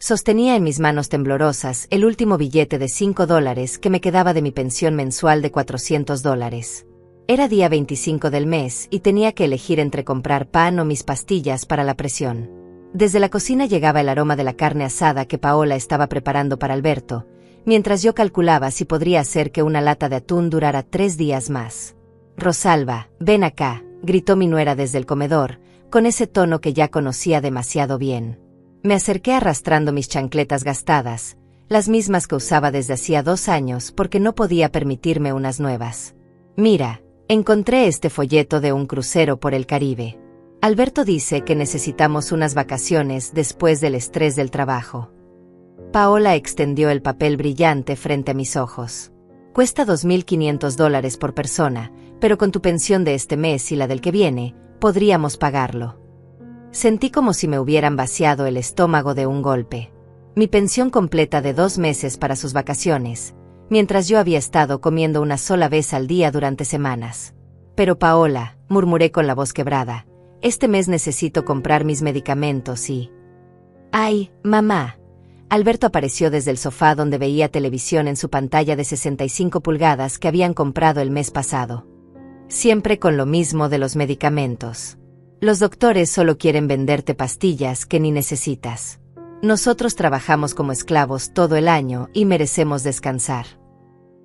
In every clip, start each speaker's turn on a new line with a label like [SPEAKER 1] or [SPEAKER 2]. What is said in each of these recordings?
[SPEAKER 1] Sostenía en mis manos temblorosas el último billete de $5 que me quedaba de mi pensión mensual de $400. Era día 25 del mes y tenía que elegir entre comprar pan o mis pastillas para la presión. Desde la cocina llegaba el aroma de la carne asada que Paola estaba preparando para Alberto, mientras yo calculaba si podría hacer que una lata de atún durara 3 días más. «Rosalba, ven acá», gritó mi nuera desde el comedor, con ese tono que ya conocía demasiado bien. Me acerqué arrastrando mis chancletas gastadas, las mismas que usaba desde hacía 2 años porque no podía permitirme unas nuevas. «Mira, encontré este folleto de un crucero por el Caribe. Alberto dice que necesitamos unas vacaciones después del estrés del trabajo». Paola extendió el papel brillante frente a mis ojos. «Cuesta $2.500 por persona, pero con tu pensión de este mes y la del que viene, podríamos pagarlo». Sentí como si me hubieran vaciado el estómago de un golpe. Mi pensión completa de 2 meses para sus vacaciones, mientras yo había estado comiendo una sola vez al día durante semanas. «Pero Paola», murmuré con la voz quebrada, «este mes necesito comprar mis medicamentos y...». «Ay, mamá». Alberto apareció desde el sofá donde veía televisión en su pantalla de 65 pulgadas que habían comprado el mes pasado. «Siempre con lo mismo de los medicamentos. Los doctores solo quieren venderte pastillas que ni necesitas. Nosotros trabajamos como esclavos todo el año y merecemos descansar».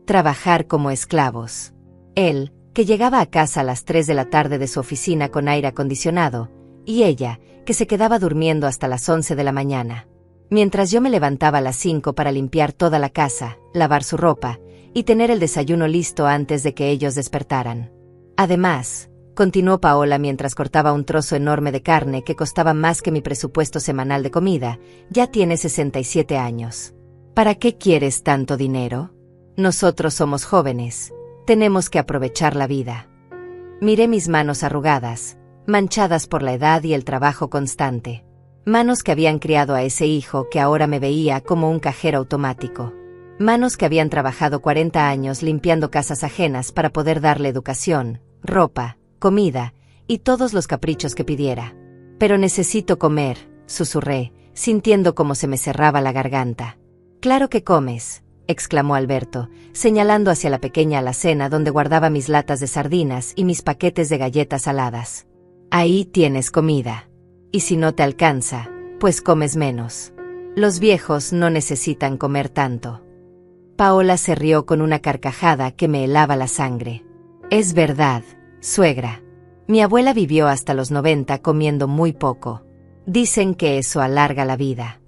[SPEAKER 1] Trabajar como esclavos. Él, que llegaba a casa a las 3 de la tarde de su oficina con aire acondicionado, y ella, que se quedaba durmiendo hasta las 11 de la mañana. Mientras yo me levantaba a las 5 para limpiar toda la casa, lavar su ropa, y tener el desayuno listo antes de que ellos despertaran. Además, continuó Paola mientras cortaba un trozo enorme de carne que costaba más que mi presupuesto semanal de comida, ya tiene 67 años. ¿Para qué quieres tanto dinero? Nosotros somos jóvenes, tenemos que aprovechar la vida. Miré mis manos arrugadas, manchadas por la edad y el trabajo constante. Manos que habían criado a ese hijo que ahora me veía como un cajero automático. Manos que habían trabajado 40 años limpiando casas ajenas para poder darle educación, ropa, comida y todos los caprichos que pidiera. «Pero necesito comer», susurré, sintiendo cómo se me cerraba la garganta. «Claro que comes», exclamó Alberto, señalando hacia la pequeña alacena donde guardaba mis latas de sardinas y mis paquetes de galletas saladas. «Ahí tienes comida. Y si no te alcanza, pues comes menos. Los viejos no necesitan comer tanto». Paola se rió con una carcajada que me helaba la sangre. «Es verdad, suegra. Mi abuela vivió hasta los 90 comiendo muy poco. Dicen que eso alarga la vida».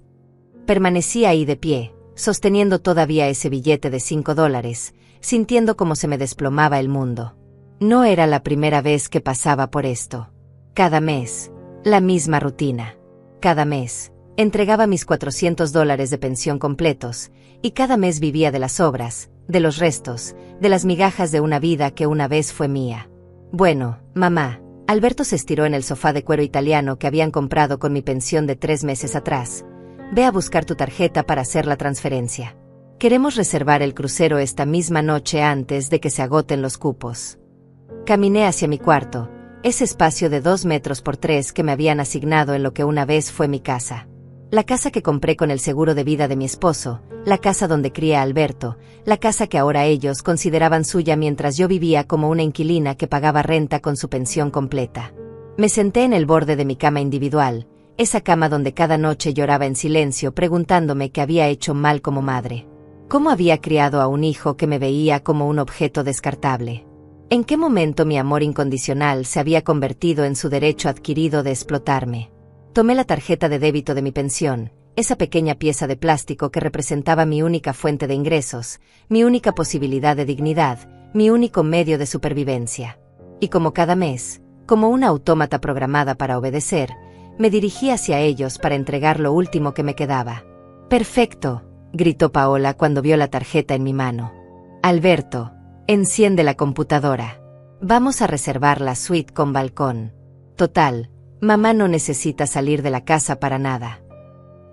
[SPEAKER 1] Permanecí ahí de pie, sosteniendo todavía ese billete de $5, sintiendo como se me desplomaba el mundo. No era la primera vez que pasaba por esto. Cada mes, la misma rutina. Cada mes, entregaba mis $400 de pensión completos, y cada mes vivía de las sobras, de los restos, de las migajas de una vida que una vez fue mía. «Bueno, mamá», Alberto se estiró en el sofá de cuero italiano que habían comprado con mi pensión de 3 meses atrás. «Ve a buscar tu tarjeta para hacer la transferencia. Queremos reservar el crucero esta misma noche antes de que se agoten los cupos». Caminé hacia mi cuarto, ese espacio de 2 metros por 3 que me habían asignado en lo que una vez fue mi casa. La casa que compré con el seguro de vida de mi esposo, la casa donde crié a Alberto, la casa que ahora ellos consideraban suya mientras yo vivía como una inquilina que pagaba renta con su pensión completa. Me senté en el borde de mi cama individual, esa cama donde cada noche lloraba en silencio preguntándome qué había hecho mal como madre. ¿Cómo había criado a un hijo que me veía como un objeto descartable? ¿En qué momento mi amor incondicional se había convertido en su derecho adquirido de explotarme? Tomé la tarjeta de débito de mi pensión, esa pequeña pieza de plástico que representaba mi única fuente de ingresos, mi única posibilidad de dignidad, mi único medio de supervivencia. Y como cada mes, como una autómata programada para obedecer, me dirigí hacia ellos para entregar lo último que me quedaba. «Perfecto», gritó Paola cuando vio la tarjeta en mi mano. «Alberto, enciende la computadora. Vamos a reservar la suite con balcón. Total, mamá no necesita salir de la casa para nada».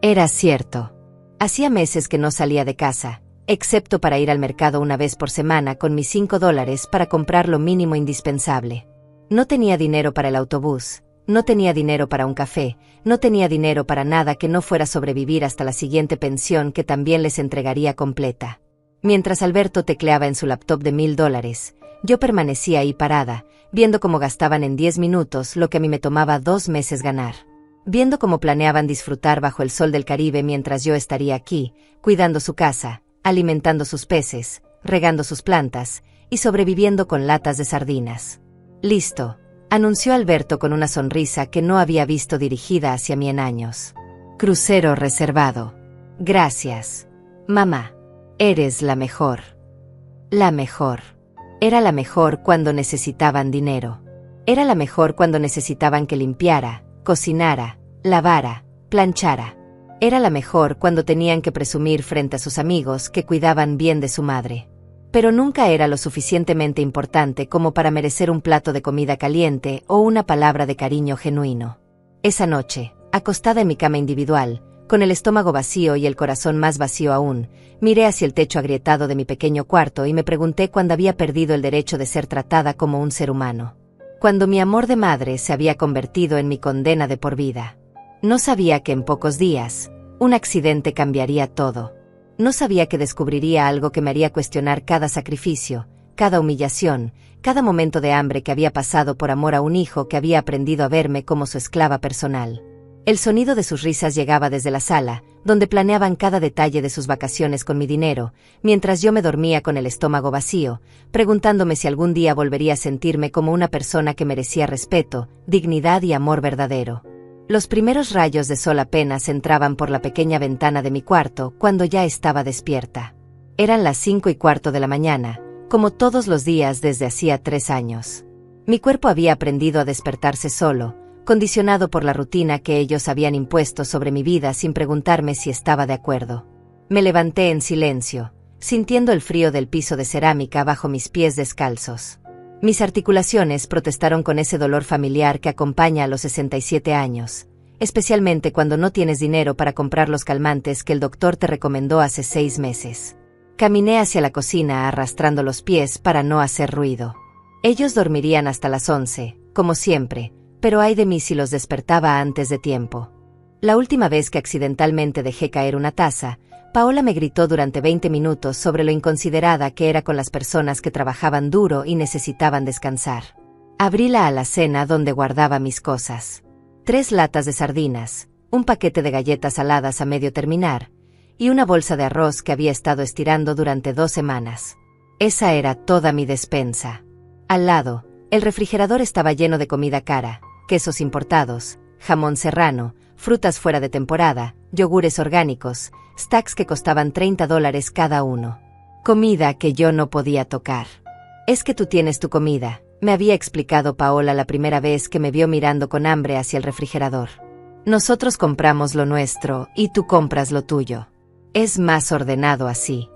[SPEAKER 1] Era cierto. Hacía meses que no salía de casa, excepto para ir al mercado una vez por semana con mis $5 para comprar lo mínimo indispensable. No tenía dinero para el autobús, No tenía dinero para un café, no tenía dinero para nada que no fuera sobrevivir hasta la siguiente pensión que también les entregaría completa. Mientras Alberto tecleaba en su laptop de $1000, yo permanecía ahí parada, viendo cómo gastaban en 10 minutos lo que a mí me tomaba 2 meses ganar. Viendo cómo planeaban disfrutar bajo el sol del Caribe mientras yo estaría aquí, cuidando su casa, alimentando sus peces, regando sus plantas y sobreviviendo con latas de sardinas. «Listo», anunció Alberto con una sonrisa que no había visto dirigida hacia mí en años. «Crucero reservado. Gracias. Mamá. Eres la mejor». La mejor. Era la mejor cuando necesitaban dinero. Era la mejor cuando necesitaban que limpiara, cocinara, lavara, planchara. Era la mejor cuando tenían que presumir frente a sus amigos que cuidaban bien de su madre. Pero nunca era lo suficientemente importante como para merecer un plato de comida caliente o una palabra de cariño genuino. Esa noche, acostada en mi cama individual, con el estómago vacío y el corazón más vacío aún, miré hacia el techo agrietado de mi pequeño cuarto y me pregunté cuándo había perdido el derecho de ser tratada como un ser humano. Cuando mi amor de madre se había convertido en mi condena de por vida. No sabía que en pocos días, un accidente cambiaría todo. No sabía que descubriría algo que me haría cuestionar cada sacrificio, cada humillación, cada momento de hambre que había pasado por amor a un hijo que había aprendido a verme como su esclava personal. El sonido de sus risas llegaba desde la sala, donde planeaban cada detalle de sus vacaciones con mi dinero, mientras yo me dormía con el estómago vacío, preguntándome si algún día volvería a sentirme como una persona que merecía respeto, dignidad y amor verdadero. Los primeros rayos de sol apenas entraban por la pequeña ventana de mi cuarto cuando ya estaba despierta. Eran las 5:15 de la mañana, como todos los días desde hacía 3 años. Mi cuerpo había aprendido a despertarse solo, condicionado por la rutina que ellos habían impuesto sobre mi vida sin preguntarme si estaba de acuerdo. Me levanté en silencio, sintiendo el frío del piso de cerámica bajo mis pies descalzos. Mis articulaciones protestaron con ese dolor familiar que acompaña a los 67 años, especialmente cuando no tienes dinero para comprar los calmantes que el doctor te recomendó hace 6 meses. Caminé hacia la cocina arrastrando los pies para no hacer ruido. Ellos dormirían hasta las 11, como siempre, pero ay de mí si los despertaba antes de tiempo. La última vez que accidentalmente dejé caer una taza, Paola me gritó durante 20 minutos sobre lo inconsiderada que era con las personas que trabajaban duro y necesitaban descansar. Abrí la alacena donde guardaba mis cosas. 3 latas de sardinas, un paquete de galletas saladas a medio terminar, y una bolsa de arroz que había estado estirando durante 2 semanas. Esa era toda mi despensa. Al lado, el refrigerador estaba lleno de comida cara, quesos importados, jamón serrano, frutas fuera de temporada, yogures orgánicos, stacks que costaban $30 cada uno. Comida que yo no podía tocar. «Es que tú tienes tu comida», me había explicado Paola la primera vez que me vio mirando con hambre hacia el refrigerador. «Nosotros compramos lo nuestro y tú compras lo tuyo. Es más ordenado así».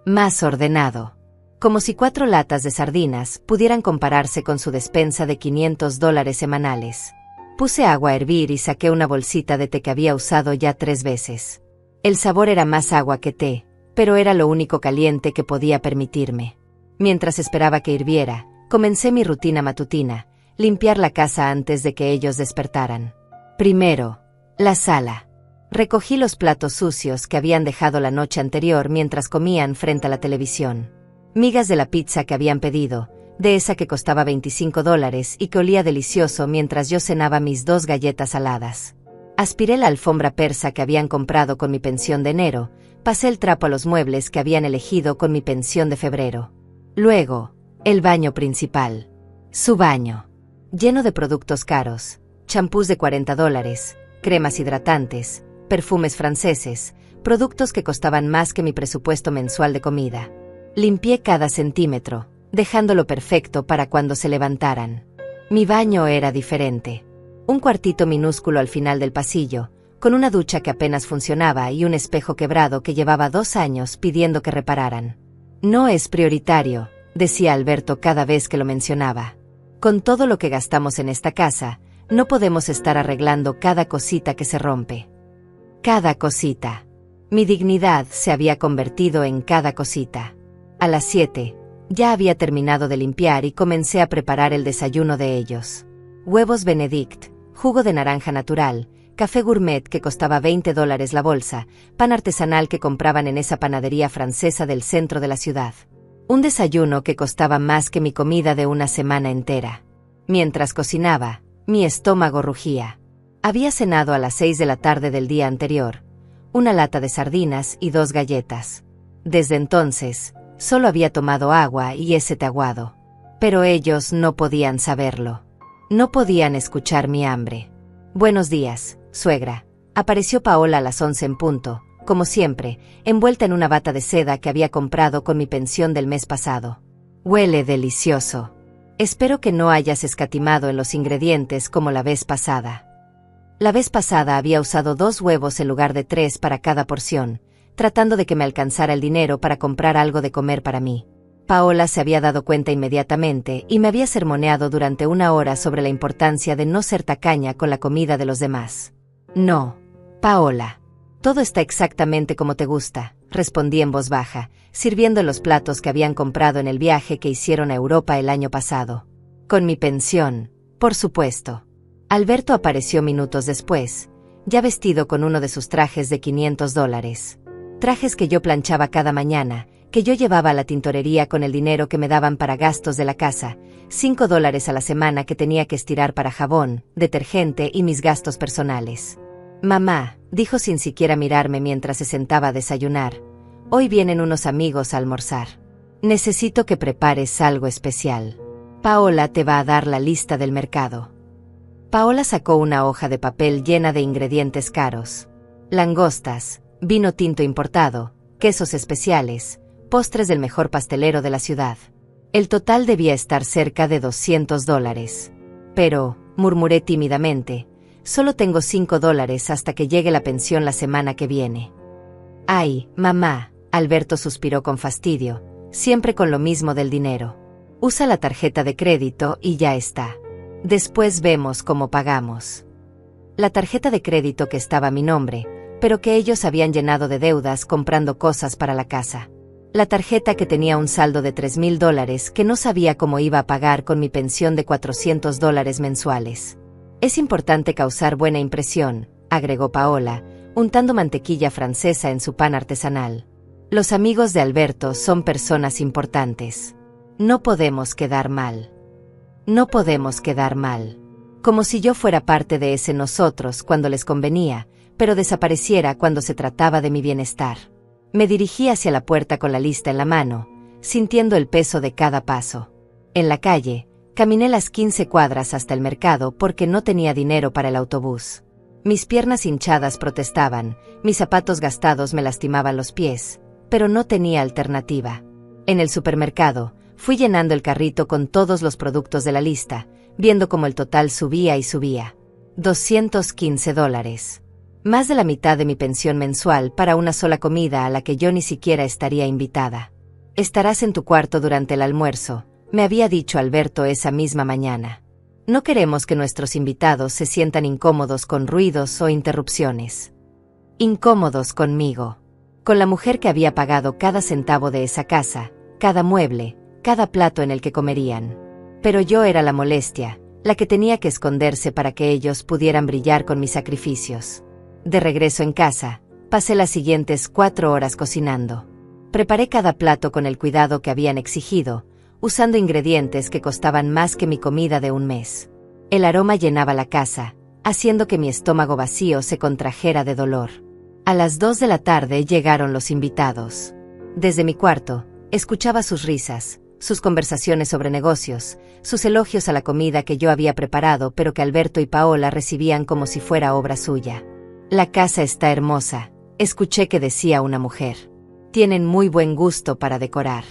[SPEAKER 1] Más ordenado. Como si 4 latas de sardinas pudieran compararse con su despensa de $500 semanales. Puse agua a hervir y saqué una bolsita de té que había usado ya 3 veces. El sabor era más agua que té, pero era lo único caliente que podía permitirme. Mientras esperaba que hirviera, comencé mi rutina matutina, limpiar la casa antes de que ellos despertaran. Primero, la sala. Recogí los platos sucios que habían dejado la noche anterior mientras comían frente a la televisión. Migas de la pizza que habían pedido, de esa que costaba $25 y que olía delicioso mientras yo cenaba mis 2 galletas saladas. Aspiré la alfombra persa que habían comprado con mi pensión de enero, pasé el trapo a los muebles que habían elegido con mi pensión de febrero. Luego, el baño principal. Su baño. Lleno de productos caros, champús de $40, cremas hidratantes, perfumes franceses, productos que costaban más que mi presupuesto mensual de comida. Limpié cada centímetro, dejándolo perfecto para cuando se levantaran. Mi baño era diferente. Un cuartito minúsculo al final del pasillo, con una ducha que apenas funcionaba y un espejo quebrado que llevaba 2 años pidiendo que repararan. «No es prioritario», decía Alberto cada vez que lo mencionaba. «Con todo lo que gastamos en esta casa, no podemos estar arreglando cada cosita que se rompe». Cada cosita. Mi dignidad se había convertido en cada cosita. A las 7, ya había terminado de limpiar y comencé a preparar el desayuno de ellos. huevos Benedict, jugo de naranja natural, café gourmet que costaba $20 la bolsa, pan artesanal que compraban en esa panadería francesa del centro de la ciudad. Un desayuno que costaba más que mi comida de una semana entera. Mientras cocinaba, mi estómago rugía. Había cenado a las 6 de la tarde del día anterior, una lata de sardinas y 2 galletas. Desde entonces, solo había tomado agua y ese té aguado. Pero ellos no podían saberlo. No podían escuchar mi hambre. Buenos días, suegra. Apareció Paola a las 11 en punto, como siempre, envuelta en una bata de seda que había comprado con mi pensión del mes pasado. Huele delicioso. Espero que no hayas escatimado en los ingredientes como la vez pasada. La vez pasada había usado 2 huevos en lugar de 3 para cada porción, tratando de que me alcanzara el dinero para comprar algo de comer para mí. Paola se había dado cuenta inmediatamente y me había sermoneado durante 1 hora sobre la importancia de no ser tacaña con la comida de los demás. No, Paola. Todo está exactamente como te gusta, respondí en voz baja, sirviendo los platos que habían comprado en el viaje que hicieron a Europa el año pasado. Con mi pensión, por supuesto. Alberto apareció minutos después, ya vestido con uno de sus trajes de $500. Trajes que yo planchaba cada mañana, que yo llevaba a la tintorería con el dinero que me daban para gastos de la casa, $5 a la semana que tenía que estirar para jabón, detergente y mis gastos personales. Mamá, dijo sin siquiera mirarme mientras se sentaba a desayunar, hoy vienen unos amigos a almorzar. Necesito que prepares algo especial. Paola te va a dar la lista del mercado. Paola sacó una hoja de papel llena de ingredientes caros. Langostas, vino tinto importado, quesos especiales, postres del mejor pastelero de la ciudad. El total debía estar cerca de $200. Pero, murmuré tímidamente, solo tengo $5 hasta que llegue la pensión la semana que viene. Ay, mamá, Alberto suspiró con fastidio, siempre con lo mismo del dinero. Usa la tarjeta de crédito y ya está. Después vemos cómo pagamos. La tarjeta de crédito que estaba a mi nombre, pero que ellos habían llenado de deudas comprando cosas para la casa. La tarjeta que tenía un saldo de $3,000 que no sabía cómo iba a pagar con mi pensión de $400 mensuales. Es importante causar buena impresión, agregó Paola, untando mantequilla francesa en su pan artesanal. Los amigos de Alberto son personas importantes. No podemos quedar mal. No podemos quedar mal. Como si yo fuera parte de ese nosotros cuando les convenía, pero desapareciera cuando se trataba de mi bienestar. Me dirigí hacia la puerta con la lista en la mano, sintiendo el peso de cada paso. En la calle, caminé las 15 cuadras hasta el mercado porque no tenía dinero para el autobús. Mis piernas hinchadas protestaban, mis zapatos gastados me lastimaban los pies, pero no tenía alternativa. En el supermercado, fui llenando el carrito con todos los productos de la lista, viendo cómo el total subía y subía. $215. Más de la mitad de mi pensión mensual para una sola comida a la que yo ni siquiera estaría invitada. Estarás en tu cuarto durante el almuerzo, me había dicho Alberto esa misma mañana. No queremos que nuestros invitados se sientan incómodos con ruidos o interrupciones. Incómodos conmigo. Con la mujer que había pagado cada centavo de esa casa, cada mueble, cada plato en el que comerían. Pero yo era la molestia, la que tenía que esconderse para que ellos pudieran brillar con mis sacrificios. De regreso en casa, pasé las siguientes 4 horas cocinando. Preparé cada plato con el cuidado que habían exigido, usando ingredientes que costaban más que mi comida de un mes. El aroma llenaba la casa, haciendo que mi estómago vacío se contrajera de dolor. A las 2 de la tarde llegaron los invitados. Desde mi cuarto, escuchaba sus risas, sus conversaciones sobre negocios, sus elogios a la comida que yo había preparado pero que Alberto y Paola recibían como si fuera obra suya. La casa está hermosa, escuché que decía una mujer. Tienen muy buen gusto para decorar.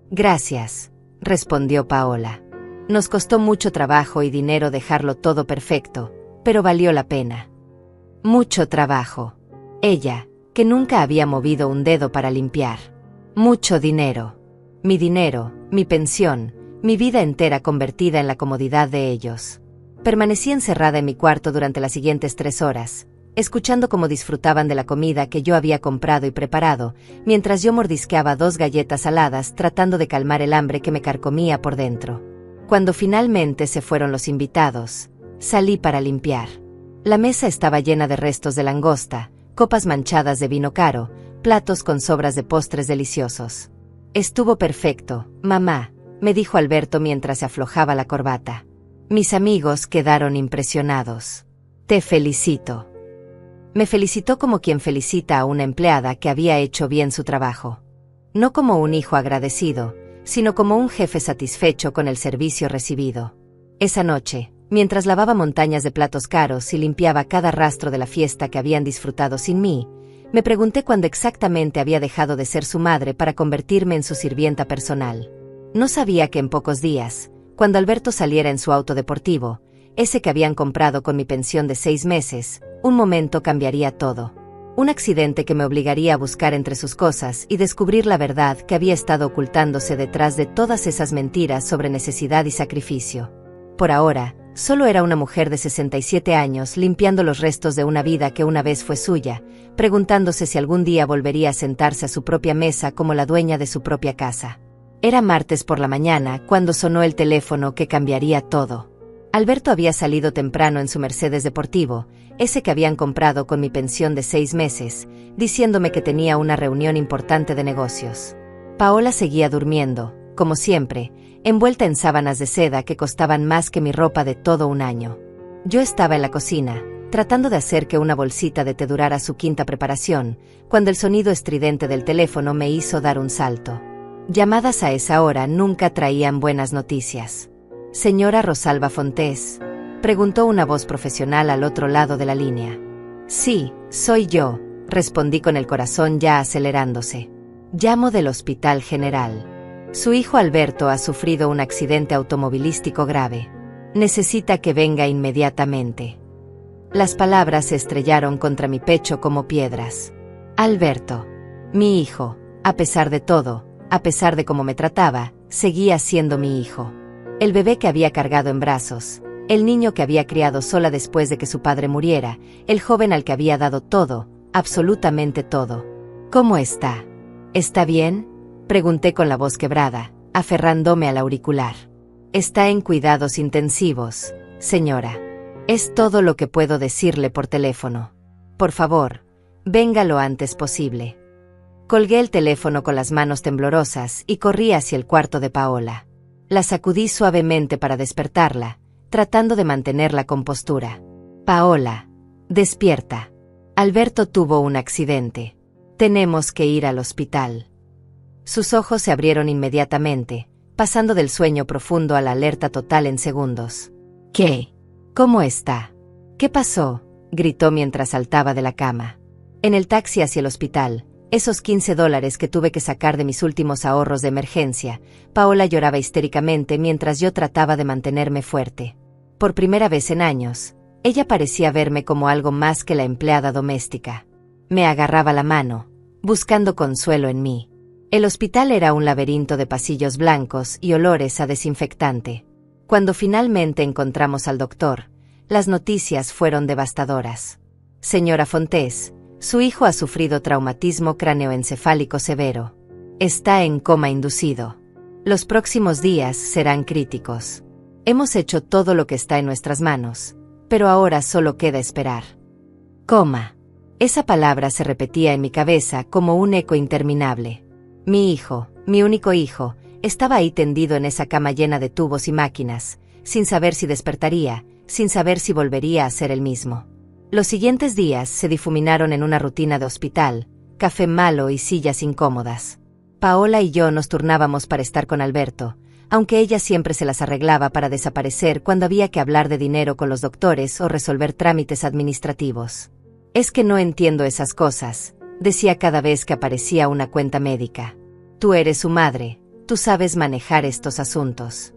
[SPEAKER 1] Gracias, respondió Paola. Nos costó mucho trabajo y dinero dejarlo todo perfecto, pero valió la pena. Mucho trabajo. Ella, que nunca había movido un dedo para limpiar. Mucho dinero, mi pensión, mi vida entera convertida en la comodidad de ellos. Permanecí encerrada en mi cuarto durante las siguientes 3 horas, escuchando cómo disfrutaban de la comida que yo había comprado y preparado, mientras yo mordisqueaba 2 galletas saladas tratando de calmar el hambre que me carcomía por dentro. Cuando finalmente se fueron los invitados, salí para limpiar. La mesa estaba llena de restos de langosta, copas manchadas de vino caro, platos con sobras de postres deliciosos. Estuvo perfecto, mamá, me dijo Alberto mientras se aflojaba la corbata. Mis amigos quedaron impresionados. Te felicito. Me felicitó como quien felicita a una empleada que había hecho bien su trabajo. No como un hijo agradecido, sino como un jefe satisfecho con el servicio recibido. Esa noche, mientras lavaba montañas de platos caros y limpiaba cada rastro de la fiesta que habían disfrutado sin mí, me pregunté cuándo exactamente había dejado de ser su madre para convertirme en su sirvienta personal. No sabía que en pocos días, cuando Alberto saliera en su auto deportivo, ese que habían comprado con mi pensión de 6 meses, un momento cambiaría todo. Un accidente que me obligaría a buscar entre sus cosas y descubrir la verdad que había estado ocultándose detrás de todas esas mentiras sobre necesidad y sacrificio. Por ahora, solo era una mujer de 67 años limpiando los restos de una vida que una vez fue suya, preguntándose si algún día volvería a sentarse a su propia mesa como la dueña de su propia casa. Era martes por la mañana cuando sonó el teléfono que cambiaría todo. Alberto había salido temprano en su Mercedes deportivo, ese que habían comprado con mi pensión de 6 meses, diciéndome que tenía una reunión importante de negocios. Paola seguía durmiendo, como siempre, envuelta en sábanas de seda que costaban más que mi ropa de todo un año. Yo estaba en la cocina, tratando de hacer que una bolsita de té durara su quinta preparación, cuando el sonido estridente del teléfono me hizo dar un salto. Llamadas a esa hora nunca traían buenas noticias. «Señora Rosalba Fontés», preguntó una voz profesional al otro lado de la línea. «Sí, soy yo», respondí con el corazón ya acelerándose. «Llamo del Hospital General. Su hijo Alberto ha sufrido un accidente automovilístico grave. Necesita que venga inmediatamente». Las palabras se estrellaron contra mi pecho como piedras. Alberto, mi hijo, a pesar de todo, a pesar de cómo me trataba, seguía siendo mi hijo. El bebé que había cargado en brazos, el niño que había criado sola después de que su padre muriera, el joven al que había dado todo, absolutamente todo. «¿Cómo está? ¿Está bien?», pregunté con la voz quebrada, aferrándome al auricular. «Está en cuidados intensivos, señora. Es todo lo que puedo decirle por teléfono. Por favor, venga lo antes posible». Colgué el teléfono con las manos temblorosas y corrí hacia el cuarto de Paola. La sacudí suavemente para despertarla, tratando de mantener la compostura. «Paola, despierta. Alberto tuvo un accidente. Tenemos que ir al hospital». Sus ojos se abrieron inmediatamente, pasando del sueño profundo a la alerta total en segundos. «¿Qué? ¿Cómo está? ¿Qué pasó?», gritó mientras saltaba de la cama. En el taxi hacia el hospital, esos $15 que tuve que sacar de mis últimos ahorros de emergencia, Paola lloraba histéricamente mientras yo trataba de mantenerme fuerte. Por primera vez en años, ella parecía verme como algo más que la empleada doméstica. Me agarraba la mano, buscando consuelo en mí. El hospital era un laberinto de pasillos blancos y olores a desinfectante. Cuando finalmente encontramos al doctor, las noticias fueron devastadoras. «Señora Fontés, su hijo ha sufrido traumatismo cráneoencefálico severo. Está en coma inducido. Los próximos días serán críticos. Hemos hecho todo lo que está en nuestras manos, pero ahora solo queda esperar». Coma. Esa palabra se repetía en mi cabeza como un eco interminable. Mi hijo, mi único hijo, estaba ahí tendido en esa cama llena de tubos y máquinas, sin saber si despertaría, sin saber si volvería a ser el mismo. Los siguientes días se difuminaron en una rutina de hospital, café malo y sillas incómodas. Paola y yo nos turnábamos para estar con Alberto, aunque ella siempre se las arreglaba para desaparecer cuando había que hablar de dinero con los doctores o resolver trámites administrativos. «Es que no entiendo esas cosas», decía cada vez que aparecía una cuenta médica. «Tú eres su madre, tú sabes manejar estos asuntos».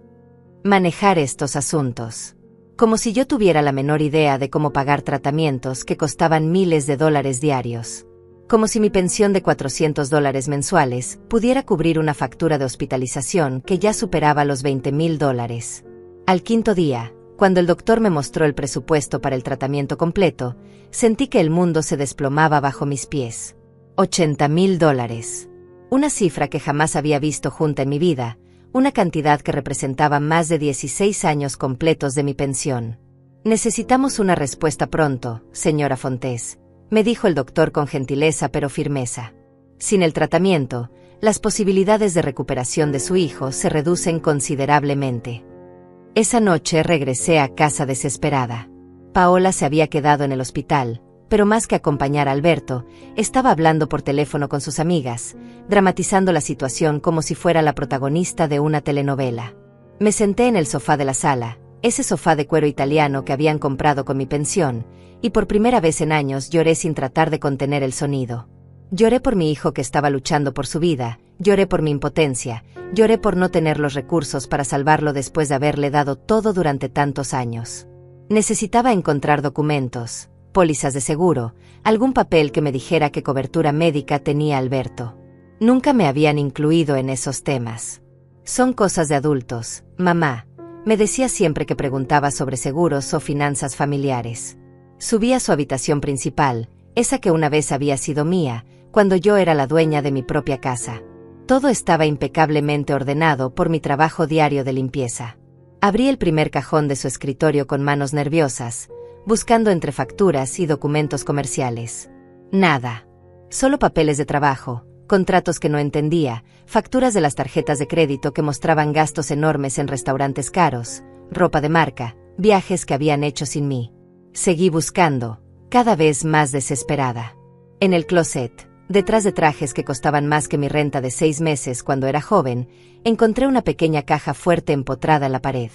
[SPEAKER 1] Manejar estos asuntos. Como si yo tuviera la menor idea de cómo pagar tratamientos que costaban miles de dólares diarios. Como si mi pensión de $400 mensuales pudiera cubrir una factura de hospitalización que ya superaba los $20,000. Al quinto día, cuando el doctor me mostró el presupuesto para el tratamiento completo, sentí que el mundo se desplomaba bajo mis pies. $80,000. Una cifra que jamás había visto junta en mi vida, una cantidad que representaba más de 16 años completos de mi pensión. Necesitamos una respuesta pronto, señora Fontes, me dijo el doctor con gentileza pero firmeza. Sin el tratamiento, las posibilidades de recuperación de su hijo se reducen considerablemente. Esa noche regresé a casa desesperada. Paola se había quedado en el hospital, pero más que acompañar a Alberto, estaba hablando por teléfono con sus amigas, dramatizando la situación como si fuera la protagonista de una telenovela. Me senté en el sofá de la sala, ese sofá de cuero italiano que habían comprado con mi pensión, y por primera vez en años lloré sin tratar de contener el sonido. Lloré por mi hijo que estaba luchando por su vida, lloré por mi impotencia, lloré por no tener los recursos para salvarlo después de haberle dado todo durante tantos años. Necesitaba encontrar documentos, pólizas de seguro, algún papel que me dijera qué cobertura médica tenía Alberto. Nunca me habían incluido en esos temas. Son cosas de adultos, mamá, me decía siempre que preguntaba sobre seguros o finanzas familiares. Subí a su habitación principal, esa que una vez había sido mía, cuando yo era la dueña de mi propia casa. Todo estaba impecablemente ordenado por mi trabajo diario de limpieza. Abrí el primer cajón de su escritorio con manos nerviosas, buscando entre facturas y documentos comerciales. Nada. Solo papeles de trabajo, contratos que no entendía, facturas de las tarjetas de crédito que mostraban gastos enormes en restaurantes caros, ropa de marca, viajes que habían hecho sin mí. Seguí buscando, cada vez más desesperada. En el closet, detrás de trajes que costaban más que mi renta de 6 meses cuando era joven, encontré una pequeña caja fuerte empotrada en la pared.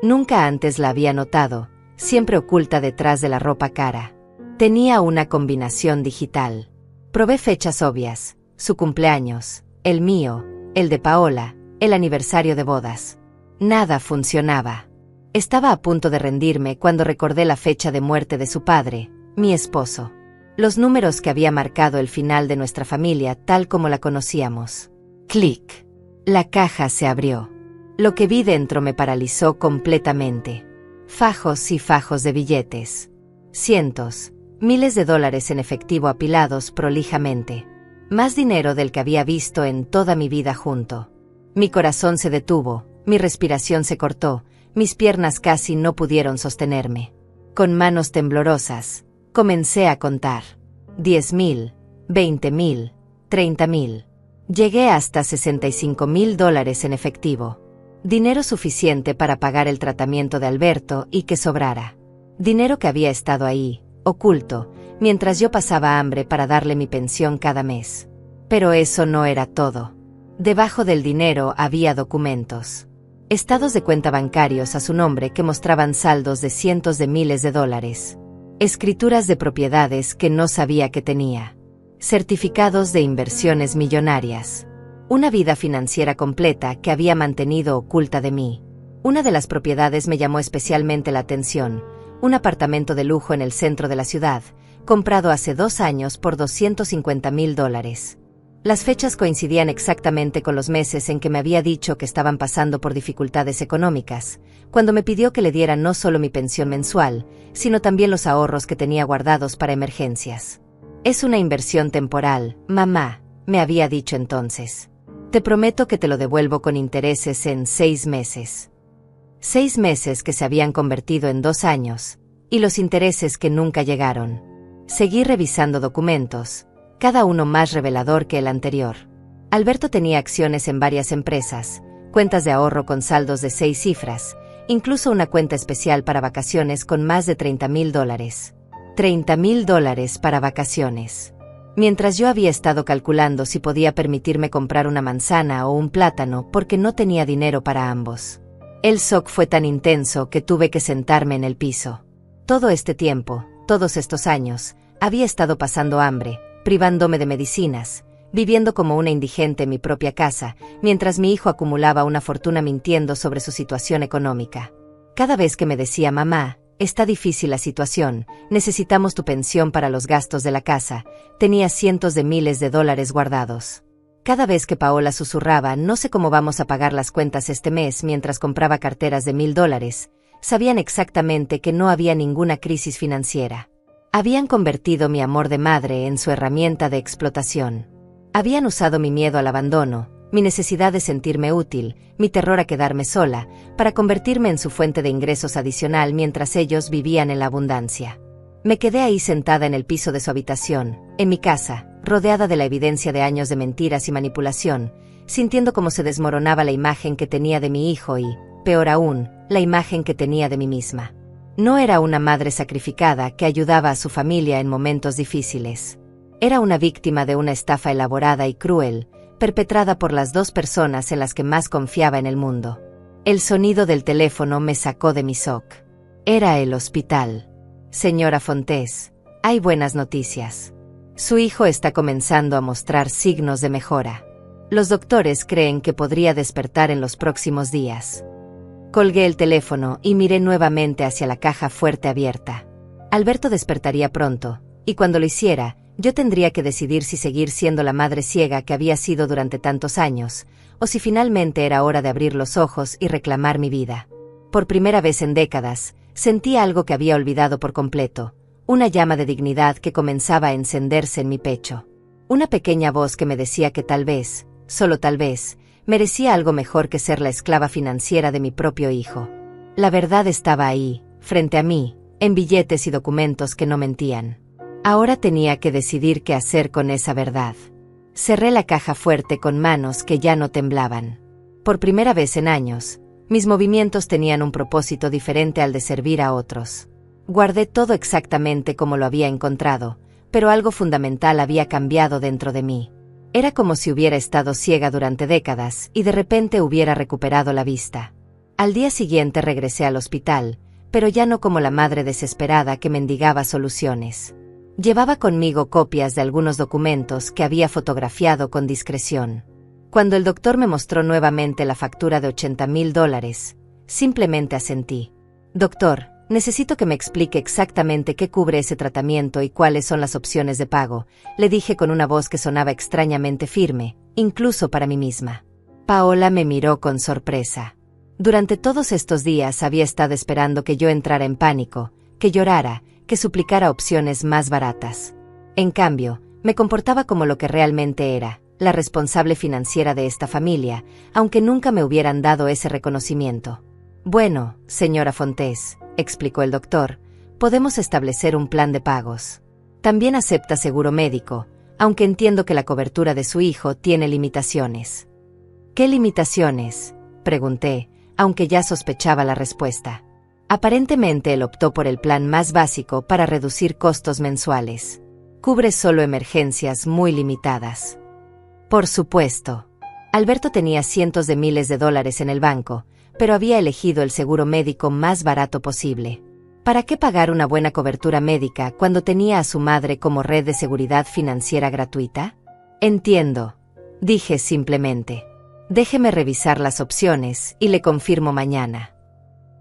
[SPEAKER 1] Nunca antes la había notado, siempre oculta detrás de la ropa cara. Tenía una combinación digital. Probé fechas obvias, su cumpleaños, el mío, el de Paola, el aniversario de bodas. Nada funcionaba. Estaba a punto de rendirme cuando recordé la fecha de muerte de su padre, mi esposo. Los números que había marcado el final de nuestra familia tal como la conocíamos. Clic. La caja se abrió. Lo que vi dentro me paralizó completamente. Fajos y fajos de billetes. Cientos, miles de dólares en efectivo apilados prolijamente. Más dinero del que había visto en toda mi vida junto. Mi corazón se detuvo, mi respiración se cortó, mis piernas casi no pudieron sostenerme. Con manos temblorosas, comencé a contar. 10,000, 20,000, 30,000. Llegué hasta 65,000 dólares en efectivo. Dinero suficiente para pagar el tratamiento de Alberto y que sobrara. Dinero que había estado ahí, oculto, mientras yo pasaba hambre para darle mi pensión cada mes. Pero eso no era todo. Debajo del dinero había documentos. Estados de cuenta bancarios a su nombre que mostraban saldos de cientos de miles de dólares. Escrituras de propiedades que no sabía que tenía. Certificados de inversiones millonarias. Una vida financiera completa que había mantenido oculta de mí. Una de las propiedades me llamó especialmente la atención, un apartamento de lujo en el centro de la ciudad, comprado hace 2 años por 250,000 dólares. Las fechas coincidían exactamente con los meses en que me había dicho que estaban pasando por dificultades económicas, cuando me pidió que le diera no solo mi pensión mensual, sino también los ahorros que tenía guardados para emergencias. Es una inversión temporal, mamá, me había dicho entonces. Te prometo que te lo devuelvo con intereses en 6 meses. 6 meses que se habían convertido en 2 años, y los intereses que nunca llegaron. Seguí revisando documentos, cada uno más revelador que el anterior. Alberto tenía acciones en varias empresas, cuentas de ahorro con saldos de 6 cifras, incluso una cuenta especial para vacaciones con más de 30,000 dólares. 30,000 dólares para vacaciones. Mientras yo había estado calculando si podía permitirme comprar una manzana o un plátano porque no tenía dinero para ambos. El shock fue tan intenso que tuve que sentarme en el piso. Todo este tiempo, todos estos años, había estado pasando hambre, privándome de medicinas, viviendo como una indigente en mi propia casa, mientras mi hijo acumulaba una fortuna mintiendo sobre su situación económica. Cada vez que me decía mamá, está difícil la situación, necesitamos tu pensión para los gastos de la casa, tenía cientos de miles de dólares guardados. Cada vez que Paola susurraba, no sé cómo vamos a pagar las cuentas este mes mientras compraba carteras de 1,000 dólares, sabían exactamente que no había ninguna crisis financiera. Habían convertido mi amor de madre en su herramienta de explotación. Habían usado mi miedo al abandono, mi necesidad de sentirme útil, mi terror a quedarme sola, para convertirme en su fuente de ingresos adicional mientras ellos vivían en la abundancia. Me quedé ahí sentada en el piso de su habitación, en mi casa, rodeada de la evidencia de años de mentiras y manipulación, sintiendo cómo se desmoronaba la imagen que tenía de mi hijo y, peor aún, la imagen que tenía de mí misma. No era una madre sacrificada que ayudaba a su familia en momentos difíciles. Era una víctima de una estafa elaborada y cruel, perpetrada por las dos personas en las que más confiaba en el mundo. El sonido del teléfono me sacó de mi shock. Era el hospital. Señora Fontes, hay buenas noticias. Su hijo está comenzando a mostrar signos de mejora. Los doctores creen que podría despertar en los próximos días. Colgué el teléfono y miré nuevamente hacia la caja fuerte abierta. Alberto despertaría pronto, y cuando lo hiciera, yo tendría que decidir si seguir siendo la madre ciega que había sido durante tantos años, o si finalmente era hora de abrir los ojos y reclamar mi vida. Por primera vez en décadas, sentía algo que había olvidado por completo, una llama de dignidad que comenzaba a encenderse en mi pecho. Una pequeña voz que me decía que tal vez, solo tal vez, merecía algo mejor que ser la esclava financiera de mi propio hijo. La verdad estaba ahí, frente a mí, en billetes y documentos que no mentían. Ahora tenía que decidir qué hacer con esa verdad. Cerré la caja fuerte con manos que ya no temblaban. Por primera vez en años, mis movimientos tenían un propósito diferente al de servir a otros. Guardé todo exactamente como lo había encontrado, pero algo fundamental había cambiado dentro de mí. Era como si hubiera estado ciega durante décadas y de repente hubiera recuperado la vista. Al día siguiente regresé al hospital, pero ya no como la madre desesperada que mendigaba soluciones. Llevaba conmigo copias de algunos documentos que había fotografiado con discreción. Cuando el doctor me mostró nuevamente la factura de $80,000, simplemente asentí. Doctor, necesito que me explique exactamente qué cubre ese tratamiento y cuáles son las opciones de pago, le dije con una voz que sonaba extrañamente firme, incluso para mí misma. Paola me miró con sorpresa. Durante todos estos días había estado esperando que yo entrara en pánico, que llorara, que suplicara opciones más baratas. En cambio, me comportaba como lo que realmente era, la responsable financiera de esta familia, aunque nunca me hubieran dado ese reconocimiento. Bueno, señora Fontes, explicó el doctor, podemos establecer un plan de pagos. También acepta seguro médico, aunque entiendo que la cobertura de su hijo tiene limitaciones. ¿Qué limitaciones?, pregunté, aunque ya sospechaba la respuesta. Aparentemente él optó por el plan más básico para reducir costos mensuales. Cubre solo emergencias muy limitadas. Por supuesto. Alberto tenía cientos de miles de dólares en el banco, pero había elegido el seguro médico más barato posible. ¿Para qué pagar una buena cobertura médica cuando tenía a su madre como red de seguridad financiera gratuita? Entiendo, dije simplemente. Déjeme revisar las opciones y le confirmo mañana.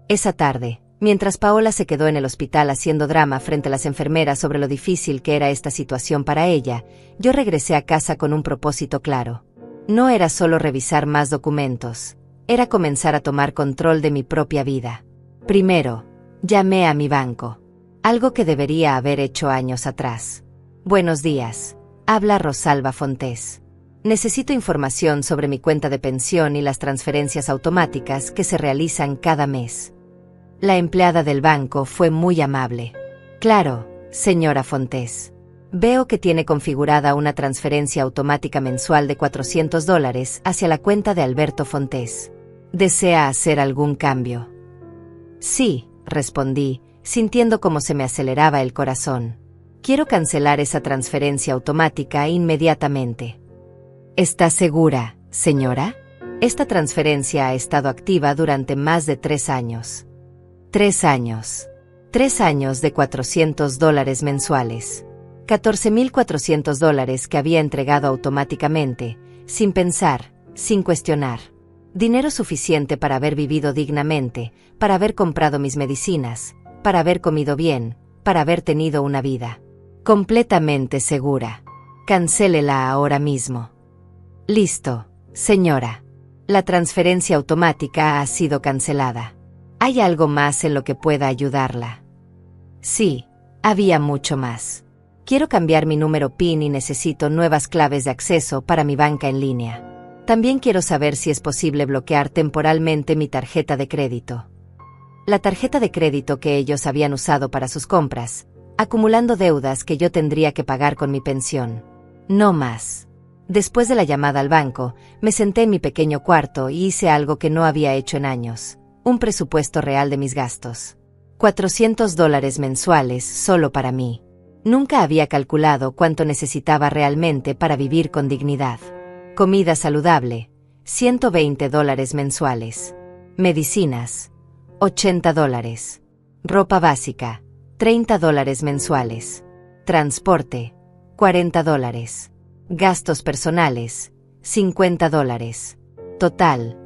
[SPEAKER 1] Esa tarde, mientras Paola se quedó en el hospital haciendo drama frente a las enfermeras sobre lo difícil que era esta situación para ella, yo regresé a casa con un propósito claro. No era solo revisar más documentos, era comenzar a tomar control de mi propia vida. Primero, llamé a mi banco, algo que debería haber hecho años atrás. Buenos días, habla Rosalba Fontes. Necesito información sobre mi cuenta de pensión y las transferencias automáticas que se realizan cada mes. La empleada del banco fue muy amable. Claro, señora Fontes. Veo que tiene configurada una transferencia automática mensual de $400 hacia la cuenta de Alberto Fontes. ¿Desea hacer algún cambio? Sí, respondí, sintiendo cómo se me aceleraba el corazón. Quiero cancelar esa transferencia automática inmediatamente. ¿Está segura, señora? Esta transferencia ha estado activa durante más de 3 años. 3 años. 3 años de $400 mensuales. $14,400 que había entregado automáticamente, sin pensar, sin cuestionar. Dinero suficiente para haber vivido dignamente, para haber comprado mis medicinas, para haber comido bien, para haber tenido una vida. Completamente segura. Cancélela ahora mismo. Listo, señora. La transferencia automática ha sido cancelada. ¿Hay algo más en lo que pueda ayudarla? Sí, había mucho más. Quiero cambiar mi número PIN y necesito nuevas claves de acceso para mi banca en línea. También quiero saber si es posible bloquear temporalmente mi tarjeta de crédito. La tarjeta de crédito que ellos habían usado para sus compras, acumulando deudas que yo tendría que pagar con mi pensión. No más. Después de la llamada al banco, me senté en mi pequeño cuarto y hice algo que no había hecho en años, un presupuesto real de mis gastos. $400 mensuales solo para mí. Nunca había calculado cuánto necesitaba realmente para vivir con dignidad. Comida saludable, $120 mensuales. Medicinas, $80. Ropa básica, $30 mensuales. Transporte, $40. Gastos personales, $50. Total,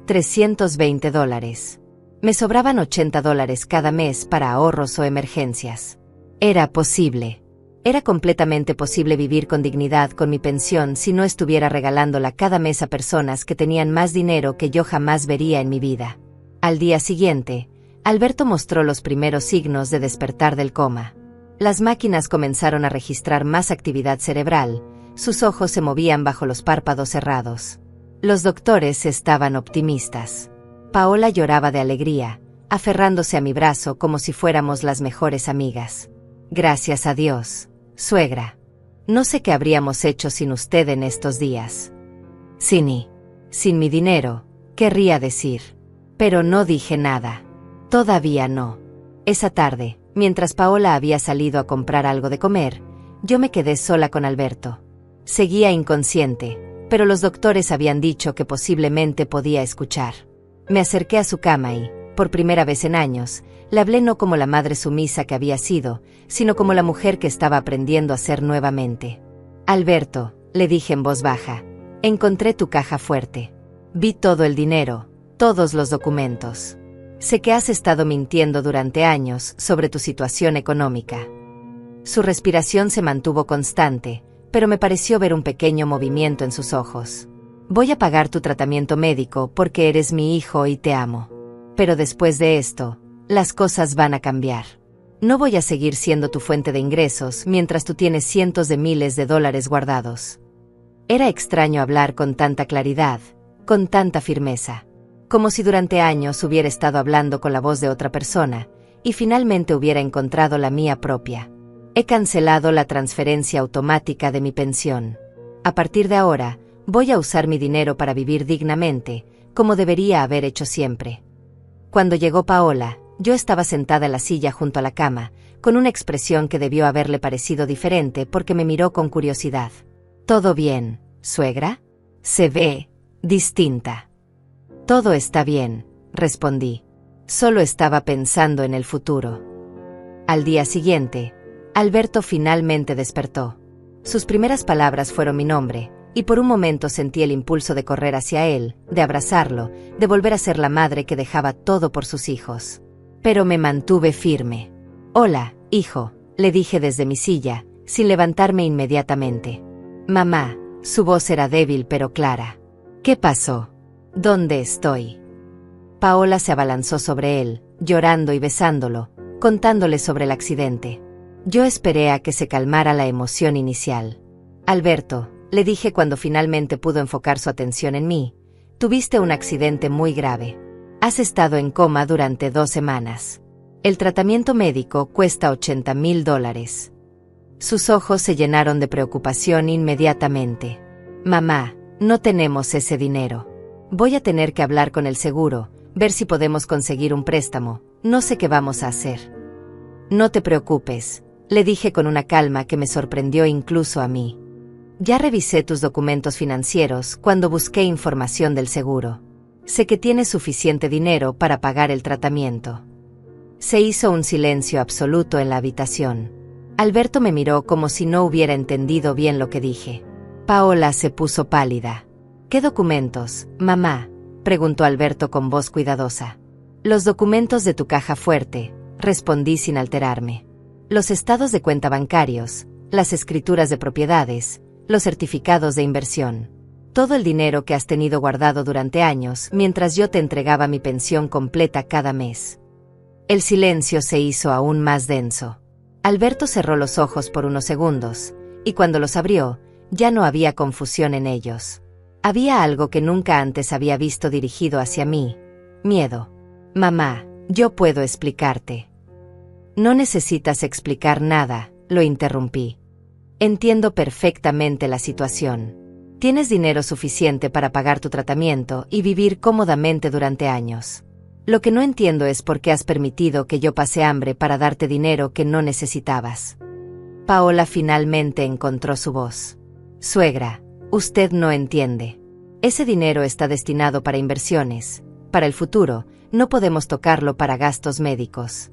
[SPEAKER 1] $320. Me sobraban $80 cada mes para ahorros o emergencias. Era posible. Era completamente posible vivir con dignidad con mi pensión si no estuviera regalándola cada mes a personas que tenían más dinero que yo jamás vería en mi vida. Al día siguiente, Alberto mostró los primeros signos de despertar del coma. Las máquinas comenzaron a registrar más actividad cerebral, sus ojos se movían bajo los párpados cerrados. Los doctores estaban optimistas. Paola lloraba de alegría, aferrándose a mi brazo como si fuéramos las mejores amigas. Gracias a Dios, suegra. No sé qué habríamos hecho sin usted en estos días. Sin mi dinero, querría decir. Pero no dije nada. Todavía no. Esa tarde, mientras Paola había salido a comprar algo de comer, yo me quedé sola con Alberto. Seguía inconsciente, pero los doctores habían dicho que posiblemente podía escuchar. Me acerqué a su cama y, por primera vez en años, le hablé no como la madre sumisa que había sido, sino como la mujer que estaba aprendiendo a ser nuevamente. Alberto, le dije en voz baja, encontré tu caja fuerte. Vi todo el dinero, todos los documentos. Sé que has estado mintiendo durante años sobre tu situación económica. Su respiración se mantuvo constante, pero me pareció ver un pequeño movimiento en sus ojos. Voy a pagar tu tratamiento médico porque eres mi hijo y te amo. Pero después de esto, las cosas van a cambiar. No voy a seguir siendo tu fuente de ingresos mientras tú tienes cientos de miles de dólares guardados. Era extraño hablar con tanta claridad, con tanta firmeza, como si durante años hubiera estado hablando con la voz de otra persona, y finalmente hubiera encontrado la mía propia. He cancelado la transferencia automática de mi pensión. A partir de ahora, voy a usar mi dinero para vivir dignamente, como debería haber hecho siempre. Cuando llegó Paola, yo estaba sentada en la silla junto a la cama, con una expresión que debió haberle parecido diferente porque me miró con curiosidad. ¿Todo bien, suegra? Se ve distinta. Todo está bien, respondí. Solo estaba pensando en el futuro. Al día siguiente, Alberto finalmente despertó. Sus primeras palabras fueron mi nombre, y por un momento sentí el impulso de correr hacia él, de abrazarlo, de volver a ser la madre que dejaba todo por sus hijos. Pero me mantuve firme. Hola, hijo, le dije desde mi silla, sin levantarme inmediatamente. Mamá, su voz era débil pero clara. ¿Qué pasó? ¿Dónde estoy? Paola se abalanzó sobre él, llorando y besándolo, contándole sobre el accidente. Yo esperé a que se calmara la emoción inicial. Alberto, le dije cuando finalmente pudo enfocar su atención en mí, tuviste un accidente muy grave. Has estado en coma durante 2 semanas. El tratamiento médico cuesta $80,000. Sus ojos se llenaron de preocupación inmediatamente. Mamá, no tenemos ese dinero. Voy a tener que hablar con el seguro, ver si podemos conseguir un préstamo, no sé qué vamos a hacer. No te preocupes, le dije con una calma que me sorprendió incluso a mí. Ya revisé tus documentos financieros cuando busqué información del seguro. Sé que tienes suficiente dinero para pagar el tratamiento. Se hizo un silencio absoluto en la habitación. Alberto me miró como si no hubiera entendido bien lo que dije. Paola se puso pálida. ¿Qué documentos, mamá?, preguntó Alberto con voz cuidadosa. Los documentos de tu caja fuerte, respondí sin alterarme. Los estados de cuenta bancarios, las escrituras de propiedades, los certificados de inversión. Todo el dinero que has tenido guardado durante años mientras yo te entregaba mi pensión completa cada mes. El silencio se hizo aún más denso. Alberto cerró los ojos por unos segundos, y cuando los abrió, ya no había confusión en ellos. Había algo que nunca antes había visto dirigido hacia mí: miedo. Mamá, yo puedo explicarte. No necesitas explicar nada, lo interrumpí. Entiendo perfectamente la situación. Tienes dinero suficiente para pagar tu tratamiento y vivir cómodamente durante años. Lo que no entiendo es por qué has permitido que yo pase hambre para darte dinero que no necesitabas. Paola finalmente encontró su voz. Suegra, usted no entiende. Ese dinero está destinado para inversiones, para el futuro, no podemos tocarlo para gastos médicos.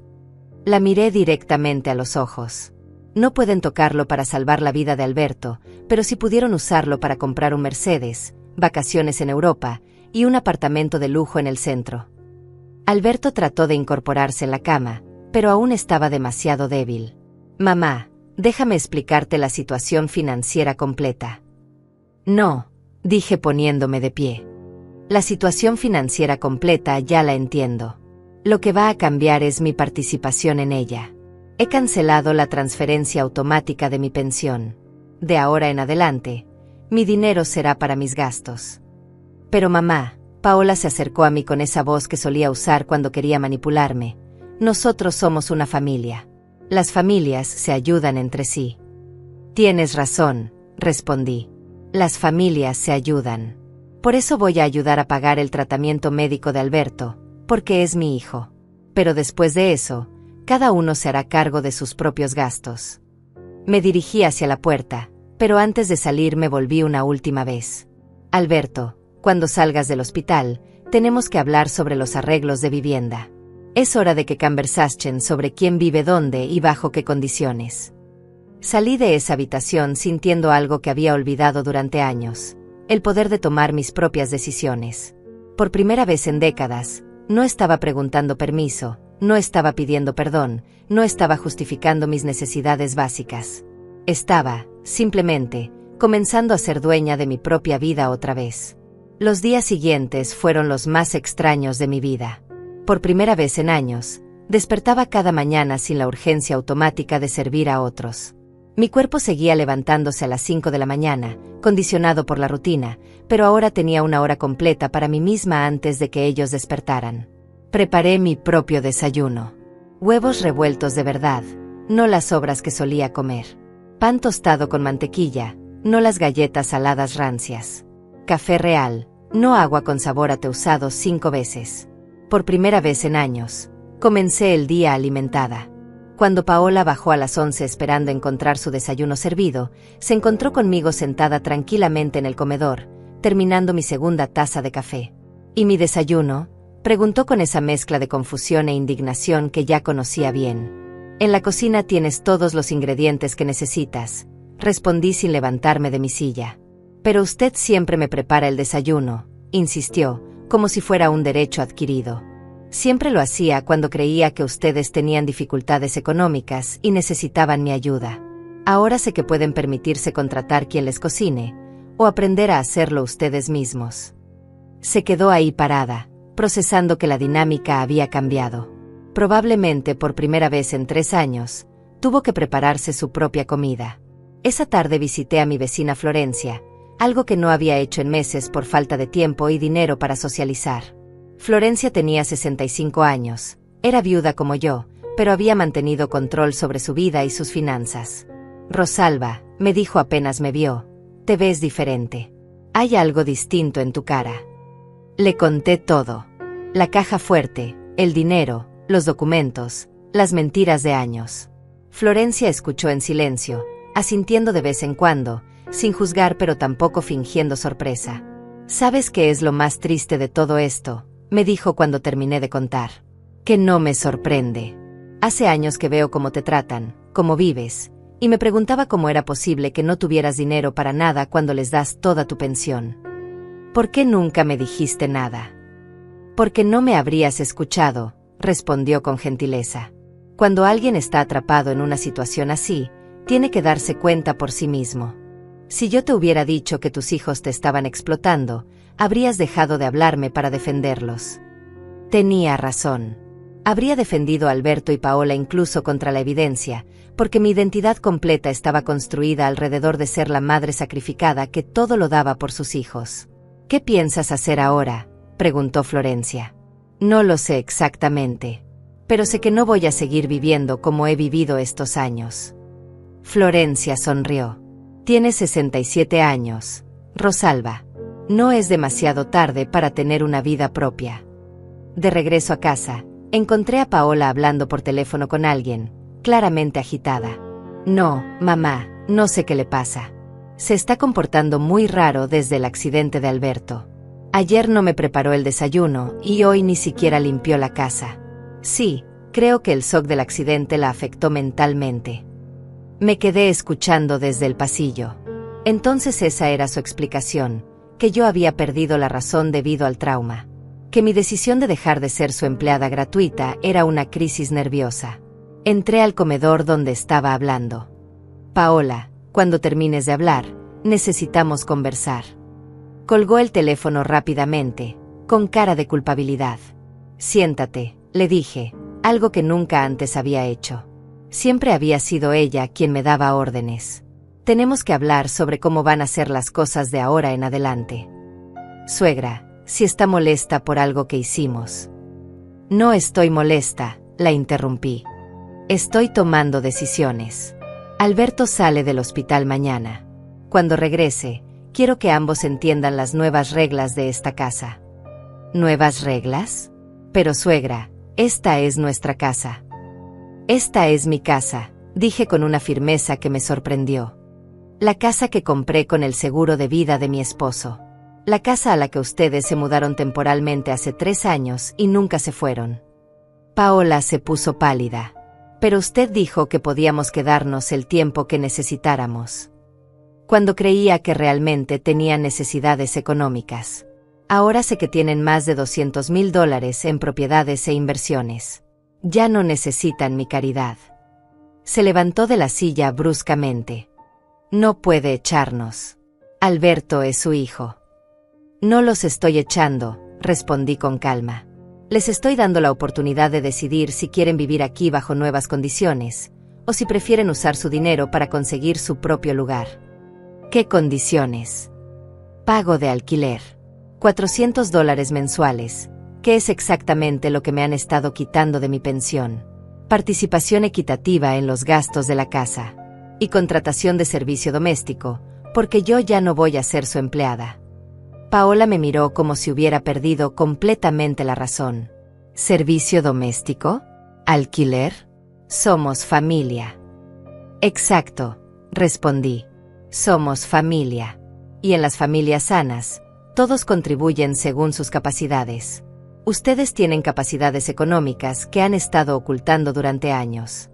[SPEAKER 1] La miré directamente a los ojos. No pueden tocarlo para salvar la vida de Alberto, pero sí pudieron usarlo para comprar un Mercedes, vacaciones en Europa y un apartamento de lujo en el centro. Alberto trató de incorporarse en la cama, pero aún estaba demasiado débil. Mamá, déjame explicarte la situación financiera completa. No, dije poniéndome de pie. La situación financiera completa ya la entiendo. Lo que va a cambiar es mi participación en ella. He cancelado la transferencia automática de mi pensión. De ahora en adelante, mi dinero será para mis gastos. Pero mamá, Paola se acercó a mí con esa voz que solía usar cuando quería manipularme. Nosotros somos una familia. Las familias se ayudan entre sí. Tienes razón, respondí. Las familias se ayudan. Por eso voy a ayudar a pagar el tratamiento médico de Alberto, porque es mi hijo. Pero después de eso, cada uno se hará cargo de sus propios gastos. Me dirigí hacia la puerta, pero antes de salir me volví una última vez. Alberto, cuando salgas del hospital, tenemos que hablar sobre los arreglos de vivienda. Es hora de que conversasen sobre quién vive dónde y bajo qué condiciones. Salí de esa habitación sintiendo algo que había olvidado durante años: el poder de tomar mis propias decisiones. Por primera vez en décadas, no estaba preguntando permiso, no estaba pidiendo perdón, no estaba justificando mis necesidades básicas. Estaba, simplemente, comenzando a ser dueña de mi propia vida otra vez. Los días siguientes fueron los más extraños de mi vida. Por primera vez en años, despertaba cada mañana sin la urgencia automática de servir a otros. Mi cuerpo seguía levantándose a las 5 de la mañana, condicionado por la rutina, pero ahora tenía una hora completa para mí misma antes de que ellos despertaran. Preparé mi propio desayuno. Huevos revueltos de verdad, no las sobras que solía comer. Pan tostado con mantequilla, no las galletas saladas rancias. Café real, no agua con sabor a té usado 5 veces. Por primera vez en años, comencé el día alimentada. Cuando Paola bajó a las 11 esperando encontrar su desayuno servido, se encontró conmigo sentada tranquilamente en el comedor, terminando mi segunda taza de café. ¿Y mi desayuno?, preguntó con esa mezcla de confusión e indignación que ya conocía bien. En la cocina tienes todos los ingredientes que necesitas, respondí sin levantarme de mi silla. Pero usted siempre me prepara el desayuno, insistió, como si fuera un derecho adquirido. Siempre lo hacía cuando creía que ustedes tenían dificultades económicas y necesitaban mi ayuda. Ahora sé que pueden permitirse contratar quien les cocine, o aprender a hacerlo ustedes mismos. Se quedó ahí parada, procesando que la dinámica había cambiado. Probablemente por primera vez en 3 años, tuvo que prepararse su propia comida. Esa tarde visité a mi vecina Florencia, algo que no había hecho en meses por falta de tiempo y dinero para socializar. Florencia tenía 65 años, era viuda como yo, pero había mantenido control sobre su vida y sus finanzas. Rosalba, me dijo apenas me vio, te ves diferente. Hay algo distinto en tu cara. Le conté todo. La caja fuerte, el dinero, los documentos, las mentiras de años. Florencia escuchó en silencio, asintiendo de vez en cuando, sin juzgar pero tampoco fingiendo sorpresa. ¿Sabes qué es lo más triste de todo esto?, me dijo cuando terminé de contar. Que no me sorprende. Hace años que veo cómo te tratan, cómo vives, y me preguntaba cómo era posible que no tuvieras dinero para nada cuando les das toda tu pensión. ¿Por qué nunca me dijiste nada? Porque no me habrías escuchado, respondió con gentileza. Cuando alguien está atrapado en una situación así, tiene que darse cuenta por sí mismo. Si yo te hubiera dicho que tus hijos te estaban explotando, habrías dejado de hablarme para defenderlos. Tenía razón. Habría defendido a Alberto y Paola incluso contra la evidencia, porque mi identidad completa estaba construida alrededor de ser la madre sacrificada que todo lo daba por sus hijos. ¿Qué piensas hacer ahora?, preguntó Florencia. No lo sé exactamente, pero sé que no voy a seguir viviendo como he vivido estos años. Florencia sonrió. Tienes 67 años, Rosalba. No es demasiado tarde para tener una vida propia. De regreso a casa, encontré a Paola hablando por teléfono con alguien, claramente agitada. No, mamá, no sé qué le pasa. Se está comportando muy raro desde el accidente de Alberto. Ayer no me preparó el desayuno y hoy ni siquiera limpió la casa. Sí, creo que el shock del accidente la afectó mentalmente. Me quedé escuchando desde el pasillo. Entonces esa era su explicación, que yo había perdido la razón debido al trauma. Que mi decisión de dejar de ser su empleada gratuita era una crisis nerviosa. Entré al comedor donde estaba hablando. Paola, cuando termines de hablar, necesitamos conversar. Colgó el teléfono rápidamente, con cara de culpabilidad. Siéntate, le dije, algo que nunca antes había hecho. Siempre había sido ella quien me daba órdenes. Tenemos que hablar sobre cómo van a ser las cosas de ahora en adelante. Suegra, si está molesta por algo que hicimos. No estoy molesta, la interrumpí. Estoy tomando decisiones. Alberto sale del hospital mañana. Cuando regrese, quiero que ambos entiendan las nuevas reglas de esta casa. ¿Nuevas reglas? Pero suegra, esta es nuestra casa. Esta es mi casa, dije con una firmeza que me sorprendió. La casa que compré con el seguro de vida de mi esposo. La casa a la que ustedes se mudaron temporalmente hace 3 años y nunca se fueron. Paola se puso pálida. Pero usted dijo que podíamos quedarnos el tiempo que necesitáramos. Cuando creía que realmente tenían necesidades económicas. Ahora sé que tienen más de $200,000 en propiedades e inversiones. Ya no necesitan mi caridad. Se levantó de la silla bruscamente. No puede echarnos. Alberto es su hijo. No los estoy echando, respondí con calma. Les estoy dando la oportunidad de decidir si quieren vivir aquí bajo nuevas condiciones, o si prefieren usar su dinero para conseguir su propio lugar. ¿Qué condiciones? Pago de alquiler. $400 mensuales, que es exactamente lo que me han estado quitando de mi pensión. Participación equitativa en los gastos de la casa. Y contratación de servicio doméstico, porque yo ya no voy a ser su empleada. Paola me miró como si hubiera perdido completamente la razón. ¿Servicio doméstico? ¿Alquiler? Somos familia. Exacto, respondí. Somos familia. Y en las familias sanas, todos contribuyen según sus capacidades. Ustedes tienen capacidades económicas que han estado ocultando durante años.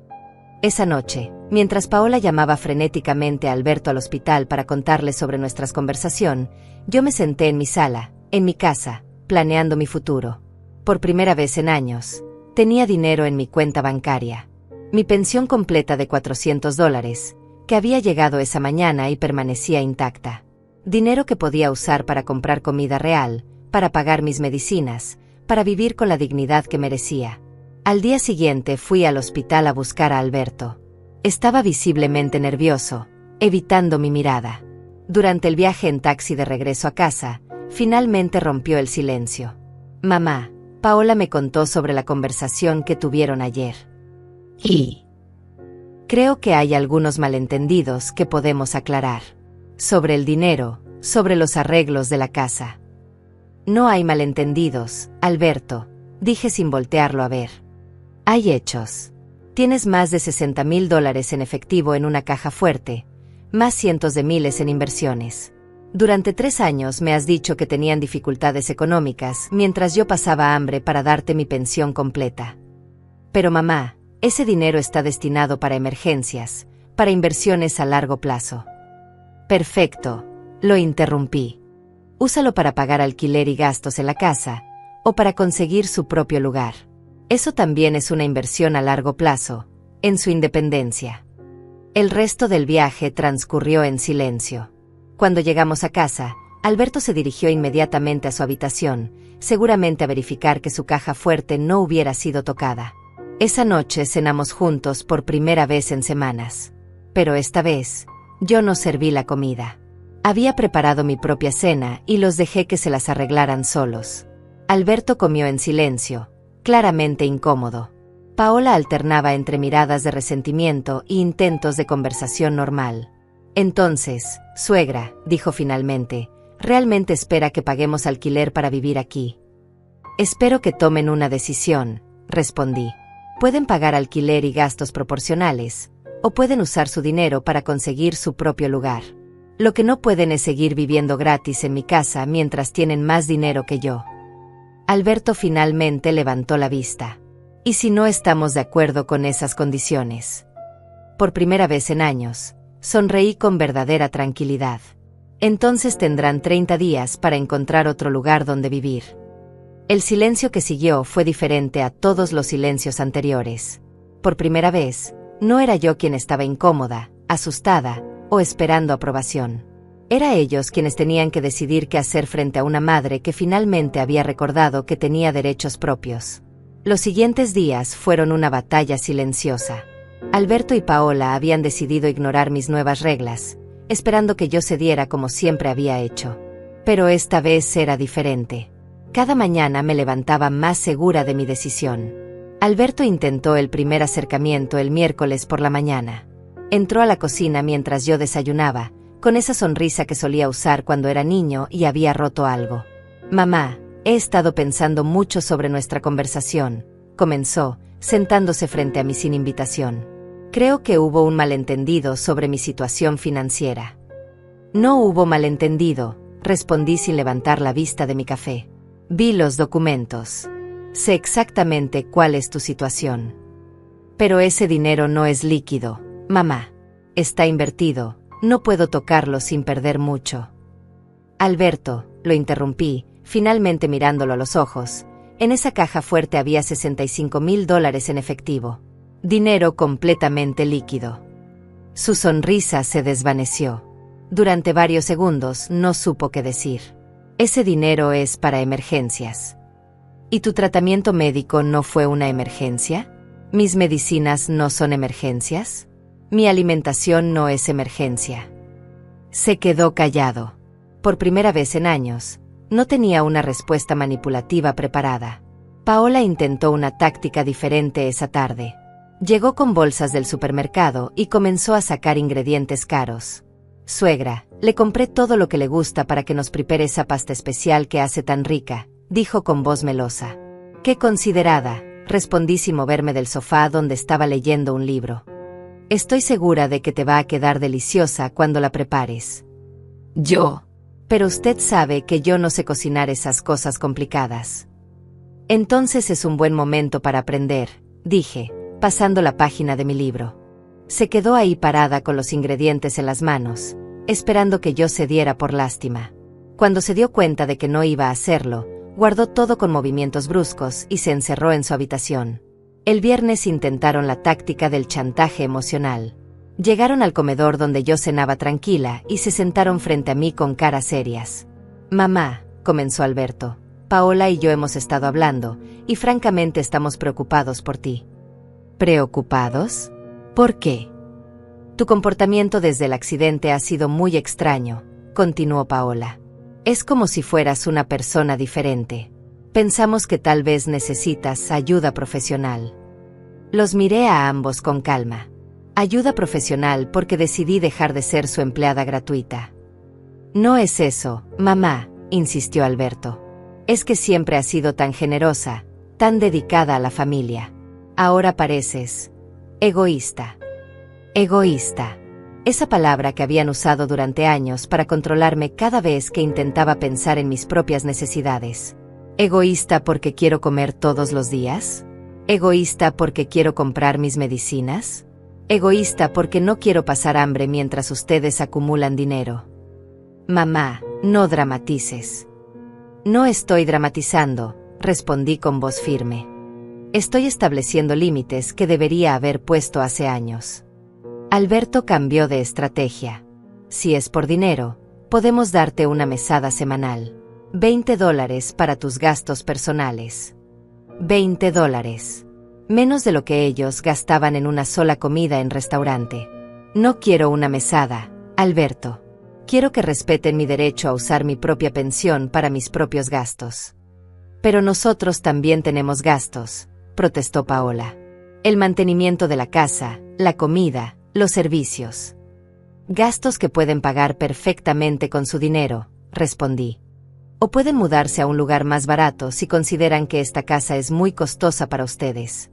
[SPEAKER 1] Esa noche, mientras Paola llamaba frenéticamente a Alberto al hospital para contarle sobre nuestra conversación, yo me senté en mi sala, en mi casa, planeando mi futuro. Por primera vez en años, tenía dinero en mi cuenta bancaria. Mi pensión completa de $400, que había llegado esa mañana y permanecía intacta. Dinero que podía usar para comprar comida real, para pagar mis medicinas, para vivir con la dignidad que merecía. Al día siguiente fui al hospital a buscar a Alberto. Estaba visiblemente nervioso, evitando mi mirada. Durante el viaje en taxi de regreso a casa, finalmente rompió el silencio. Mamá, Paola me contó sobre la conversación que tuvieron ayer. Y creo que hay algunos malentendidos que podemos aclarar. Sobre el dinero, sobre los arreglos de la casa. No hay malentendidos, Alberto, dije sin voltearlo a ver. Hay hechos. Tienes más de $60,000 en efectivo en una caja fuerte, más cientos de miles en inversiones. Durante 3 años me has dicho que tenían dificultades económicas mientras yo pasaba hambre para darte mi pensión completa. Pero mamá, ese dinero está destinado para emergencias, para inversiones a largo plazo. Perfecto, lo interrumpí. Úsalo para pagar alquiler y gastos en la casa, o para conseguir su propio lugar. Eso también es una inversión a largo plazo, en su independencia. El resto del viaje transcurrió en silencio. Cuando llegamos a casa, Alberto se dirigió inmediatamente a su habitación, seguramente a verificar que su caja fuerte no hubiera sido tocada. Esa noche cenamos juntos por primera vez en semanas. Pero esta vez, yo no serví la comida. Había preparado mi propia cena y los dejé que se las arreglaran solos. Alberto comió en silencio, claramente incómodo. Paola alternaba entre miradas de resentimiento e intentos de conversación normal. Entonces, suegra, dijo finalmente, ¿realmente espera que paguemos alquiler para vivir aquí? Espero que tomen una decisión, respondí. Pueden pagar alquiler y gastos proporcionales, o pueden usar su dinero para conseguir su propio lugar. Lo que no pueden es seguir viviendo gratis en mi casa mientras tienen más dinero que yo. Alberto finalmente levantó la vista. ¿Y si no estamos de acuerdo con esas condiciones? Por primera vez en años, sonreí con verdadera tranquilidad. Entonces tendrán 30 días para encontrar otro lugar donde vivir. El silencio que siguió fue diferente a todos los silencios anteriores. Por primera vez, no era yo quien estaba incómoda, asustada o esperando aprobación. Era ellos quienes tenían que decidir qué hacer frente a una madre que finalmente había recordado que tenía derechos propios. Los siguientes días fueron una batalla silenciosa. Alberto y Paola habían decidido ignorar mis nuevas reglas, esperando que yo cediera como siempre había hecho. Pero esta vez era diferente. Cada mañana me levantaba más segura de mi decisión. Alberto intentó el primer acercamiento el miércoles por la mañana. Entró a la cocina mientras yo desayunaba, con esa sonrisa que solía usar cuando era niño y había roto algo. Mamá, he estado pensando mucho sobre nuestra conversación, comenzó, sentándose frente a mí sin invitación. Creo que hubo un malentendido sobre mi situación financiera. No hubo malentendido, respondí sin levantar la vista de mi café. Vi los documentos. Sé exactamente cuál es tu situación. Pero ese dinero no es líquido, mamá. Está invertido, no puedo tocarlo sin perder mucho. Alberto, lo interrumpí, finalmente mirándolo a los ojos. En esa caja fuerte había $65,000 en efectivo. Dinero completamente líquido. Su sonrisa se desvaneció. Durante varios segundos no supo qué decir. Ese dinero es para emergencias. ¿Y tu tratamiento médico no fue una emergencia? ¿Mis medicinas no son emergencias? Mi alimentación no es emergencia. Se quedó callado. Por primera vez en años, no tenía una respuesta manipulativa preparada. Paola intentó una táctica diferente esa tarde. Llegó con bolsas del supermercado y comenzó a sacar ingredientes caros. Suegra, le compré todo lo que le gusta para que nos prepare esa pasta especial que hace tan rica, dijo con voz melosa. Qué considerada, respondí sin moverme del sofá donde estaba leyendo un libro. Estoy segura de que te va a quedar deliciosa cuando la prepares. Yo. Pero usted sabe que yo no sé cocinar esas cosas complicadas. Entonces es un buen momento para aprender, dije, pasando la página de mi libro. Se quedó ahí parada con los ingredientes en las manos, esperando que yo cediera por lástima. Cuando se dio cuenta de que no iba a hacerlo, guardó todo con movimientos bruscos y se encerró en su habitación. El viernes intentaron la táctica del chantaje emocional. Llegaron al comedor donde yo cenaba tranquila y se sentaron frente a mí con caras serias. Mamá, comenzó Alberto, Paola y yo hemos estado hablando, y francamente estamos preocupados por ti. ¿Preocupados? ¿Por qué? Tu comportamiento desde el accidente ha sido muy extraño, continuó Paola. Es como si fueras una persona diferente. Pensamos que tal vez necesitas ayuda profesional. Los miré a ambos con calma. Ayuda profesional porque decidí dejar de ser su empleada gratuita. No es eso, mamá, insistió Alberto. Es que siempre has sido tan generosa, tan dedicada a la familia. Ahora pareces egoísta. Egoísta. Esa palabra que habían usado durante años para controlarme cada vez que intentaba pensar en mis propias necesidades. ¿Egoísta porque quiero comer todos los días? ¿Egoísta porque quiero comprar mis medicinas? ¿Egoísta porque no quiero pasar hambre mientras ustedes acumulan dinero? Mamá, no dramatices. No estoy dramatizando, respondí con voz firme. Estoy estableciendo límites que debería haber puesto hace años. Alberto cambió de estrategia. Si es por dinero, podemos darte una mesada semanal. $20 para tus gastos personales. $20. Menos de lo que ellos gastaban en una sola comida en restaurante. No quiero una mesada, Alberto. Quiero que respeten mi derecho a usar mi propia pensión para mis propios gastos. Pero nosotros también tenemos gastos, protestó Paola. El mantenimiento de la casa, la comida, los servicios. Gastos que pueden pagar perfectamente con su dinero, respondí. O pueden mudarse a un lugar más barato si consideran que esta casa es muy costosa para ustedes.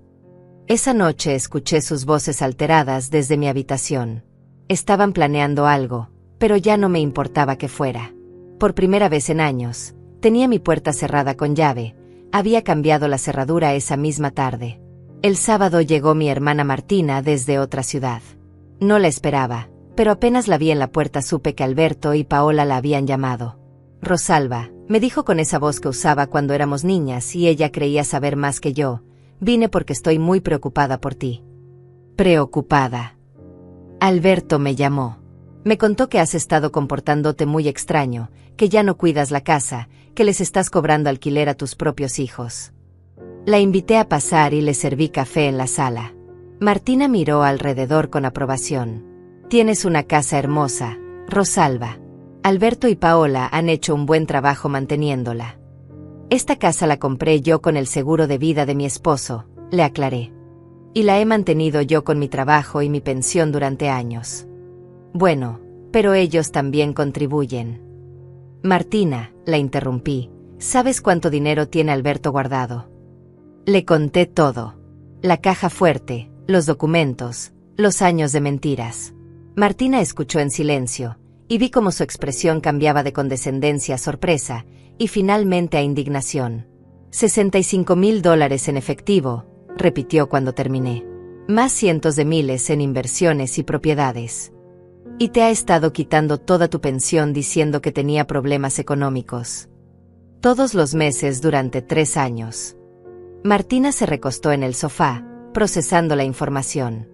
[SPEAKER 1] Esa noche escuché sus voces alteradas desde mi habitación. Estaban planeando algo, pero ya no me importaba que fuera. Por primera vez en años, tenía mi puerta cerrada con llave. Había cambiado la cerradura esa misma tarde. El sábado llegó mi hermana Martina desde otra ciudad. No la esperaba, pero apenas la vi en la puerta supe que Alberto y Paola la habían llamado. Rosalba, me dijo con esa voz que usaba cuando éramos niñas y ella creía saber más que yo. Vine porque estoy muy preocupada por ti. Preocupada. Alberto me llamó. Me contó que has estado comportándote muy extraño, que ya no cuidas la casa, que les estás cobrando alquiler a tus propios hijos. La invité a pasar y le serví café en la sala. Martina miró alrededor con aprobación. Tienes una casa hermosa, Rosalba. Alberto y Paola han hecho un buen trabajo manteniéndola. Esta casa la compré yo con el seguro de vida de mi esposo, le aclaré. Y la he mantenido yo con mi trabajo y mi pensión durante años. Bueno, pero ellos también contribuyen. Martina, la interrumpí, ¿sabes cuánto dinero tiene Alberto guardado? Le conté todo. La caja fuerte, los documentos, los años de mentiras. Martina escuchó en silencio, y vi cómo su expresión cambiaba de condescendencia a sorpresa, y finalmente a indignación. $65,000 en efectivo, repitió cuando terminé. Más cientos de miles en inversiones y propiedades. Y te ha estado quitando toda tu pensión diciendo que tenía problemas económicos. Todos los meses durante 3 años. Martina se recostó en el sofá, procesando la información.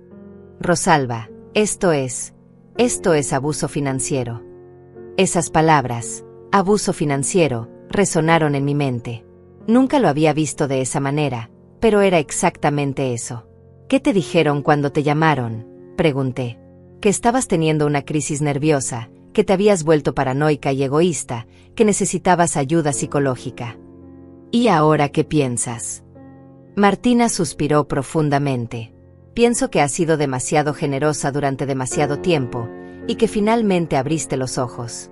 [SPEAKER 1] Rosalba, esto es abuso financiero. Esas palabras, abuso financiero, resonaron en mi mente. Nunca lo había visto de esa manera, pero era exactamente eso. ¿Qué te dijeron cuando te llamaron?, pregunté. Que estabas teniendo una crisis nerviosa, que te habías vuelto paranoica y egoísta, que necesitabas ayuda psicológica. ¿Y ahora qué piensas? Martina suspiró profundamente. Pienso que has sido demasiado generosa durante demasiado tiempo, y que finalmente abriste los ojos.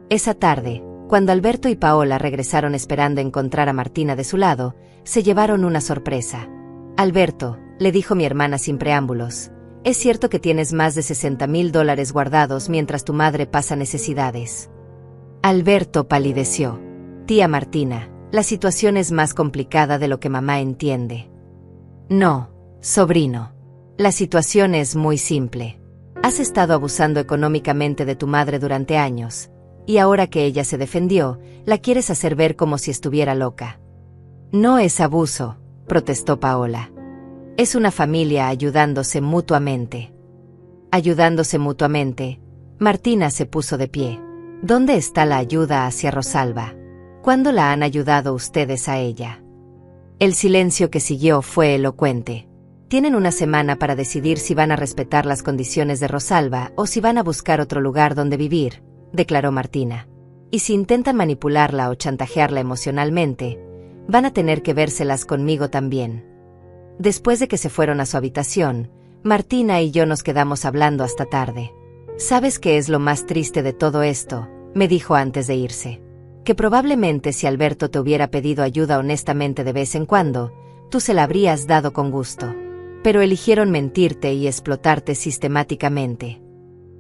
[SPEAKER 1] Esa tarde, cuando Alberto y Paola regresaron esperando encontrar a Martina de su lado, se llevaron una sorpresa. Alberto, le dijo mi hermana sin preámbulos, es cierto que tienes más de $60,000 guardados mientras tu madre pasa necesidades. Alberto palideció. Tía Martina, la situación es más complicada de lo que mamá entiende. No, sobrino. La situación es muy simple. Has estado abusando económicamente de tu madre durante años, y ahora que ella se defendió, la quieres hacer ver como si estuviera loca. No es abuso, protestó Paola. Es una familia ayudándose mutuamente. Ayudándose mutuamente. Martina se puso de pie. ¿Dónde está la ayuda hacia Rosalba? ¿Cuándo la han ayudado ustedes a ella? El silencio que siguió fue elocuente. Tienen una semana para decidir si van a respetar las condiciones de Rosalba o si van a buscar otro lugar donde vivir, declaró Martina. Y si intentan manipularla o chantajearla emocionalmente, van a tener que vérselas conmigo también. Después de que se fueron a su habitación, Martina y yo nos quedamos hablando hasta tarde. ¿Sabes qué es lo más triste de todo esto?, me dijo antes de irse. Que probablemente si Alberto te hubiera pedido ayuda honestamente de vez en cuando, tú se la habrías dado con gusto. Pero eligieron mentirte y explotarte sistemáticamente.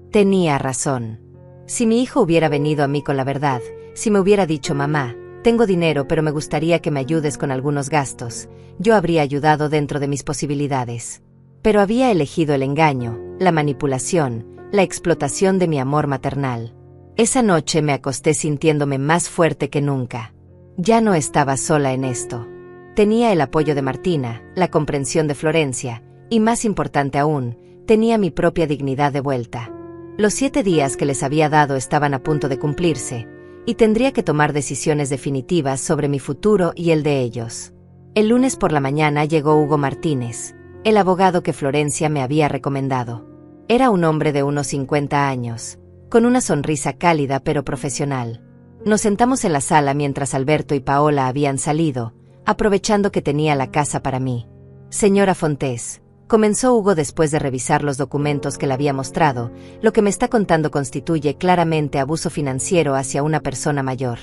[SPEAKER 1] Tenía razón. Si mi hijo hubiera venido a mí con la verdad, si me hubiera dicho mamá, tengo dinero pero me gustaría que me ayudes con algunos gastos, yo habría ayudado dentro de mis posibilidades. Pero había elegido el engaño, la manipulación, la explotación de mi amor maternal. Esa noche me acosté sintiéndome más fuerte que nunca. Ya no estaba sola en esto. Tenía el apoyo de Martina, la comprensión de Florencia, y más importante aún, tenía mi propia dignidad de vuelta. Los 7 días que les había dado estaban a punto de cumplirse, y tendría que tomar decisiones definitivas sobre mi futuro y el de ellos. El lunes por la mañana llegó Hugo Martínez, el abogado que Florencia me había recomendado. Era un hombre de unos 50 años, con una sonrisa cálida pero profesional. Nos sentamos en la sala mientras Alberto y Paola habían salido, aprovechando que tenía la casa para mí. Señora Fontes, comenzó Hugo después de revisar los documentos que le había mostrado, lo que me está contando constituye claramente abuso financiero hacia una persona mayor.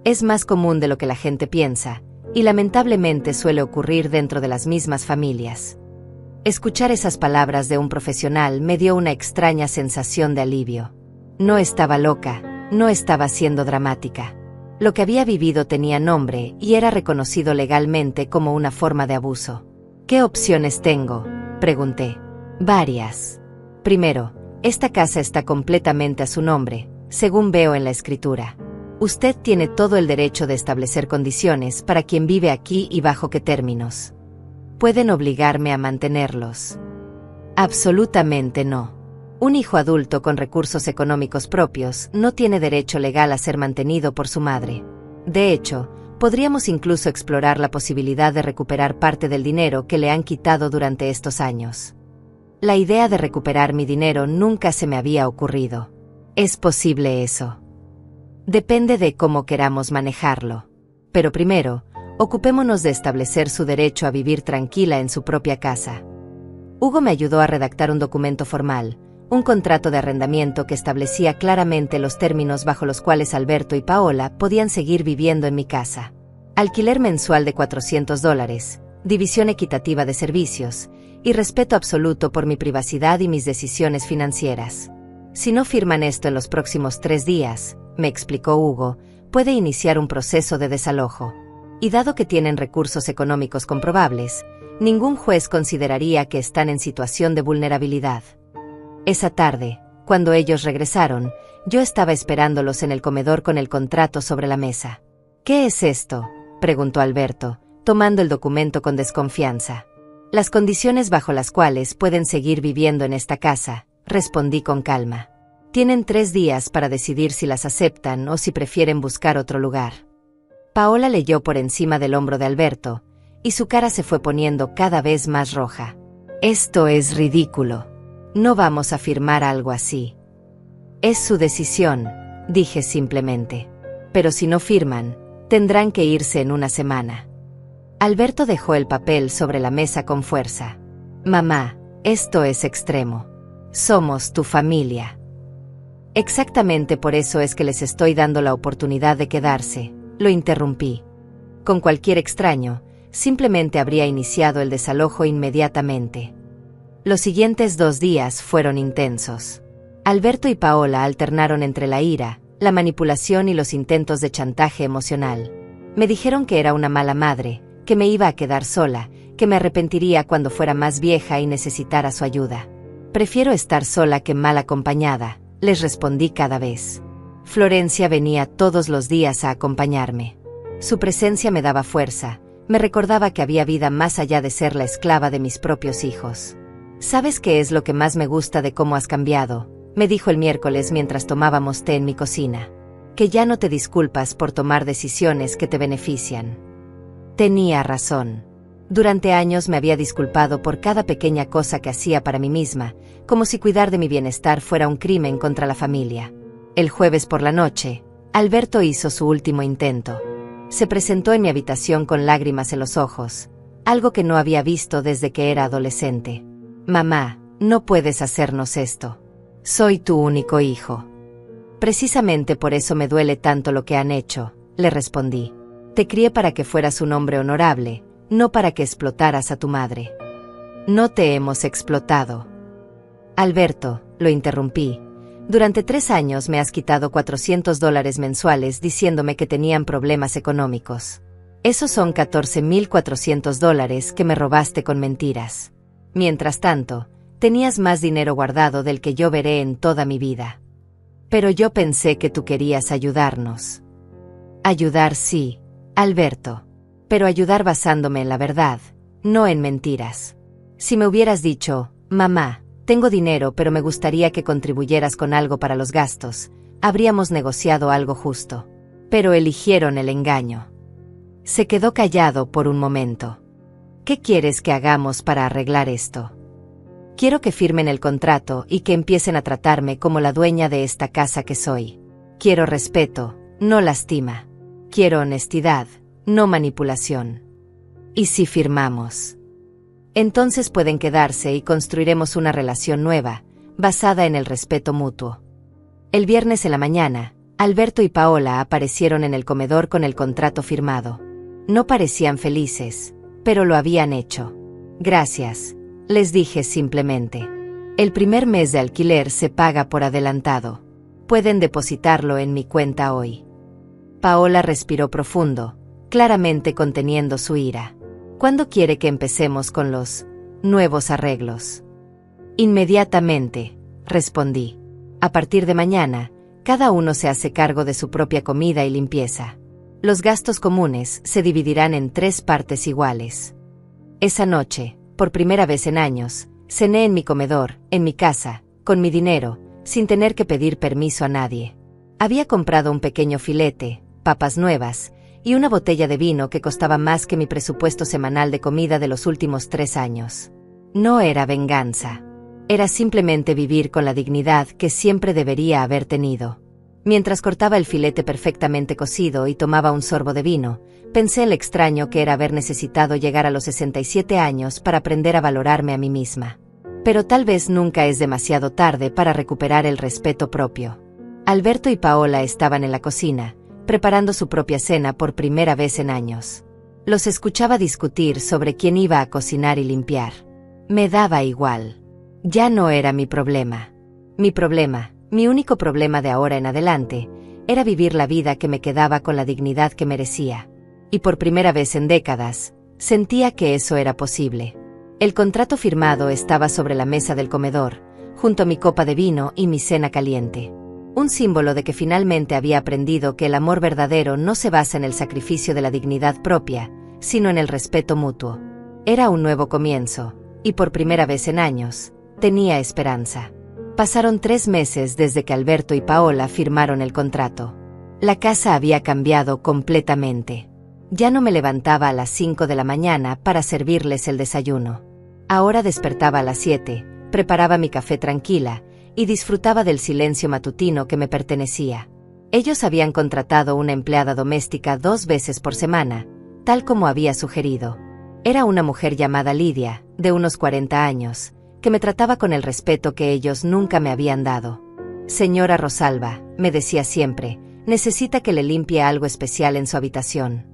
[SPEAKER 1] Es más común de lo que la gente piensa, y lamentablemente suele ocurrir dentro de las mismas familias. Escuchar esas palabras de un profesional me dio una extraña sensación de alivio. No estaba loca, no estaba siendo dramática. Lo que había vivido tenía nombre y era reconocido legalmente como una forma de abuso. ¿Qué opciones tengo?, pregunté. Varias. Primero, esta casa está completamente a su nombre, según veo en la escritura. Usted tiene todo el derecho de establecer condiciones para quien vive aquí y bajo qué términos. ¿Pueden obligarme a mantenerlos? Absolutamente no. Un hijo adulto con recursos económicos propios no tiene derecho legal a ser mantenido por su madre. De hecho, podríamos incluso explorar la posibilidad de recuperar parte del dinero que le han quitado durante estos años. La idea de recuperar mi dinero nunca se me había ocurrido. ¿Es posible eso? Depende de cómo queramos manejarlo. Pero primero, ocupémonos de establecer su derecho a vivir tranquila en su propia casa. Hugo me ayudó a redactar un documento formal, un contrato de arrendamiento que establecía claramente los términos bajo los cuales Alberto y Paola podían seguir viviendo en mi casa. Alquiler mensual de $400, división equitativa de servicios, y respeto absoluto por mi privacidad y mis decisiones financieras. Si no firman esto en los próximos 3 días, me explicó Hugo, puede iniciar un proceso de desalojo. Y dado que tienen recursos económicos comprobables, ningún juez consideraría que están en situación de vulnerabilidad. Esa tarde, cuando ellos regresaron, yo estaba esperándolos en el comedor con el contrato sobre la mesa. ¿Qué es esto?, preguntó Alberto, tomando el documento con desconfianza. Las condiciones bajo las cuales pueden seguir viviendo en esta casa, respondí con calma. Tienen 3 días para decidir si las aceptan o si prefieren buscar otro lugar. Paola leyó por encima del hombro de Alberto, y su cara se fue poniendo cada vez más roja. Esto es ridículo. No vamos a firmar algo así. Es su decisión, dije simplemente. Pero si no firman, tendrán que irse en una semana. Alberto dejó el papel sobre la mesa con fuerza. Mamá, esto es extremo. Somos tu familia. Exactamente por eso es que les estoy dando la oportunidad de quedarse, lo interrumpí. Con cualquier extraño, simplemente habría iniciado el desalojo inmediatamente. Los siguientes 2 días fueron intensos. Alberto y Paola alternaron entre la ira, la manipulación y los intentos de chantaje emocional. Me dijeron que era una mala madre, que me iba a quedar sola, que me arrepentiría cuando fuera más vieja y necesitara su ayuda. Prefiero estar sola que mal acompañada, les respondí cada vez. Florencia venía todos los días a acompañarme. Su presencia me daba fuerza, me recordaba que había vida más allá de ser la esclava de mis propios hijos. ¿Sabes qué es lo que más me gusta de cómo has cambiado?, me dijo el miércoles mientras tomábamos té en mi cocina. Que ya no te disculpas por tomar decisiones que te benefician. Tenía razón. Durante años me había disculpado por cada pequeña cosa que hacía para mí misma, como si cuidar de mi bienestar fuera un crimen contra la familia. El jueves por la noche, Alberto hizo su último intento. Se presentó en mi habitación con lágrimas en los ojos, algo que no había visto desde que era adolescente. Mamá, no puedes hacernos esto. Soy tu único hijo. Precisamente por eso me duele tanto lo que han hecho, le respondí. Te crié para que fueras un hombre honorable, no para que explotaras a tu madre. No te hemos explotado. Alberto, lo interrumpí. Durante 3 años me has quitado $400 mensuales diciéndome que tenían problemas económicos. Esos son $14,400 que me robaste con mentiras. Mientras tanto, tenías más dinero guardado del que yo veré en toda mi vida. Pero yo pensé que tú querías ayudarnos. Ayudar sí, Alberto. Pero ayudar basándome en la verdad, no en mentiras. Si me hubieras dicho, mamá, tengo dinero pero me gustaría que contribuyeras con algo para los gastos, habríamos negociado algo justo. Pero eligieron el engaño. Se quedó callado por un momento. ¿Qué quieres que hagamos para arreglar esto? Quiero que firmen el contrato y que empiecen a tratarme como la dueña de esta casa que soy. Quiero respeto, no lastima. Quiero honestidad, no manipulación. ¿Y si firmamos? Entonces pueden quedarse y construiremos una relación nueva, basada en el respeto mutuo. El viernes en la mañana, Alberto y Paola aparecieron en el comedor con el contrato firmado. No parecían felices, pero lo habían hecho. Gracias, les dije simplemente. El primer mes de alquiler se paga por adelantado. Pueden depositarlo en mi cuenta hoy. Paola respiró profundo, claramente conteniendo su ira. ¿Cuándo quiere que empecemos con los nuevos arreglos? Inmediatamente, respondí. A partir de mañana, cada uno se hace cargo de su propia comida y limpieza. Los gastos comunes se dividirán en 3 partes iguales. Esa noche, por primera vez en años, cené en mi comedor, en mi casa, con mi dinero, sin tener que pedir permiso a nadie. Había comprado un pequeño filete, papas nuevas, y una botella de vino que costaba más que mi presupuesto semanal de comida de los últimos 3 años. No era venganza. Era simplemente vivir con la dignidad que siempre debería haber tenido. Mientras cortaba el filete perfectamente cocido y tomaba un sorbo de vino, pensé en lo extraño que era haber necesitado llegar a los 67 años para aprender a valorarme a mí misma. Pero tal vez nunca es demasiado tarde para recuperar el respeto propio. Alberto y Paola estaban en la cocina, preparando su propia cena por primera vez en años. Los escuchaba discutir sobre quién iba a cocinar y limpiar. Me daba igual. Ya no era mi problema. Mi único problema de ahora en adelante, era vivir la vida que me quedaba con la dignidad que merecía. Y por primera vez en décadas, sentía que eso era posible. El contrato firmado estaba sobre la mesa del comedor, junto a mi copa de vino y mi cena caliente. Un símbolo de que finalmente había aprendido que el amor verdadero no se basa en el sacrificio de la dignidad propia, sino en el respeto mutuo. Era un nuevo comienzo, y por primera vez en años, tenía esperanza. Pasaron 3 meses desde que Alberto y Paola firmaron el contrato. La casa había cambiado completamente. Ya no me levantaba a las 5 de la mañana para servirles el desayuno. Ahora despertaba a las 7, preparaba mi café tranquila, y disfrutaba del silencio matutino que me pertenecía. Ellos habían contratado una empleada doméstica 2 veces por semana, tal como había sugerido. Era una mujer llamada Lidia, de unos 40 años, que me trataba con el respeto que ellos nunca me habían dado. Señora Rosalba, me decía siempre, necesita que le limpie algo especial en su habitación.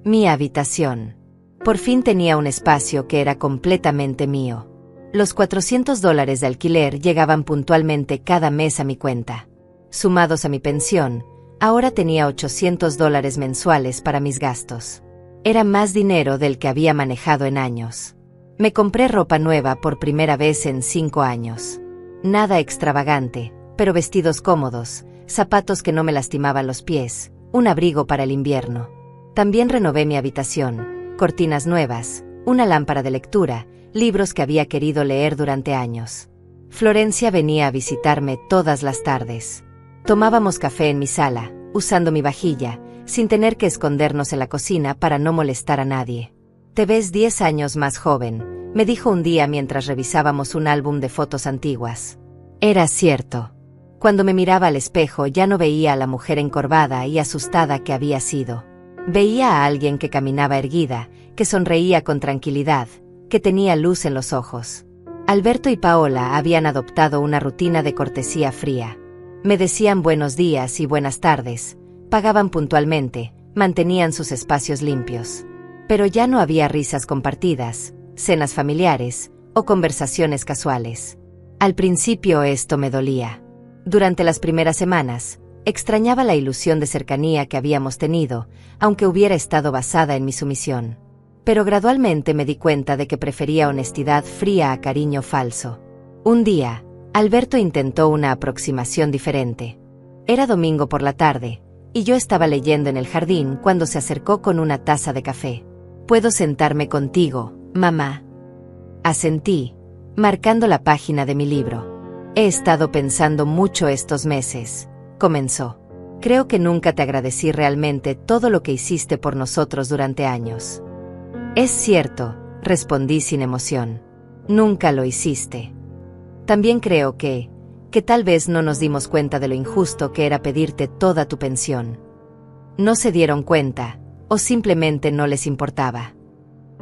[SPEAKER 1] Mi habitación. Por fin tenía un espacio que era completamente mío. Los $400 de alquiler llegaban puntualmente cada mes a mi cuenta. Sumados a mi pensión, ahora tenía $800 mensuales para mis gastos. Era más dinero del que había manejado en años. Me compré ropa nueva por primera vez en 5 años. Nada extravagante, pero vestidos cómodos, zapatos que no me lastimaban los pies, un abrigo para el invierno. También renové mi habitación, cortinas nuevas, una lámpara de lectura, libros que había querido leer durante años. Florencia venía a visitarme todas las tardes. Tomábamos café en mi sala, usando mi vajilla, sin tener que escondernos en la cocina para no molestar a nadie. Te ves 10 años más joven, me dijo un día mientras revisábamos un álbum de fotos antiguas. Era cierto. Cuando me miraba al espejo ya no veía a la mujer encorvada y asustada que había sido. Veía a alguien que caminaba erguida, que sonreía con tranquilidad, que tenía luz en los ojos. Alberto y Paola habían adoptado una rutina de cortesía fría. Me decían buenos días y buenas tardes, pagaban puntualmente, mantenían sus espacios limpios. Pero ya no había risas compartidas, cenas familiares o conversaciones casuales. Al principio esto me dolía. Durante las primeras semanas, extrañaba la ilusión de cercanía que habíamos tenido, aunque hubiera estado basada en mi sumisión. Pero gradualmente me di cuenta de que prefería honestidad fría a cariño falso. Un día, Alberto intentó una aproximación diferente. Era domingo por la tarde, y yo estaba leyendo en el jardín cuando se acercó con una taza de café. «¿Puedo sentarme contigo, mamá?» Asentí, marcando la página de mi libro. «He estado pensando mucho estos meses», comenzó. «Creo que nunca te agradecí realmente todo lo que hiciste por nosotros durante años». «Es cierto», respondí sin emoción. Nunca lo hiciste. También creo que tal vez no nos dimos cuenta de lo injusto que era pedirte toda tu pensión. No se dieron cuenta, o simplemente no les importaba.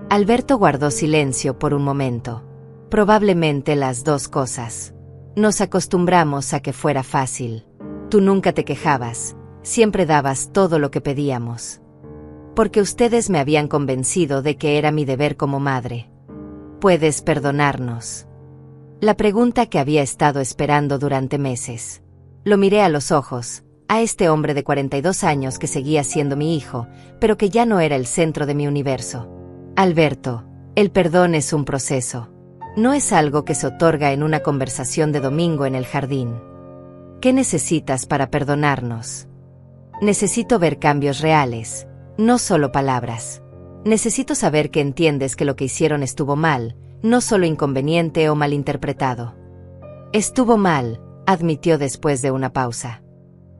[SPEAKER 1] Alberto guardó silencio por un momento. Probablemente las dos cosas. Nos acostumbramos a que fuera fácil. Tú nunca te quejabas, siempre dabas todo lo que pedíamos. Porque ustedes me habían convencido de que era mi deber como madre. ¿Puedes perdonarnos? La pregunta que había estado esperando durante meses. Lo miré a los ojos, a este hombre de 42 años que seguía siendo mi hijo, pero que ya no era el centro de mi universo. Alberto, el perdón es un proceso. No es algo que se otorga en una conversación de domingo en el jardín. ¿Qué necesitas para perdonarnos? Necesito ver cambios reales, no solo palabras. Necesito saber que entiendes que lo que hicieron estuvo mal, no solo inconveniente o malinterpretado. Estuvo mal, admitió después de una pausa.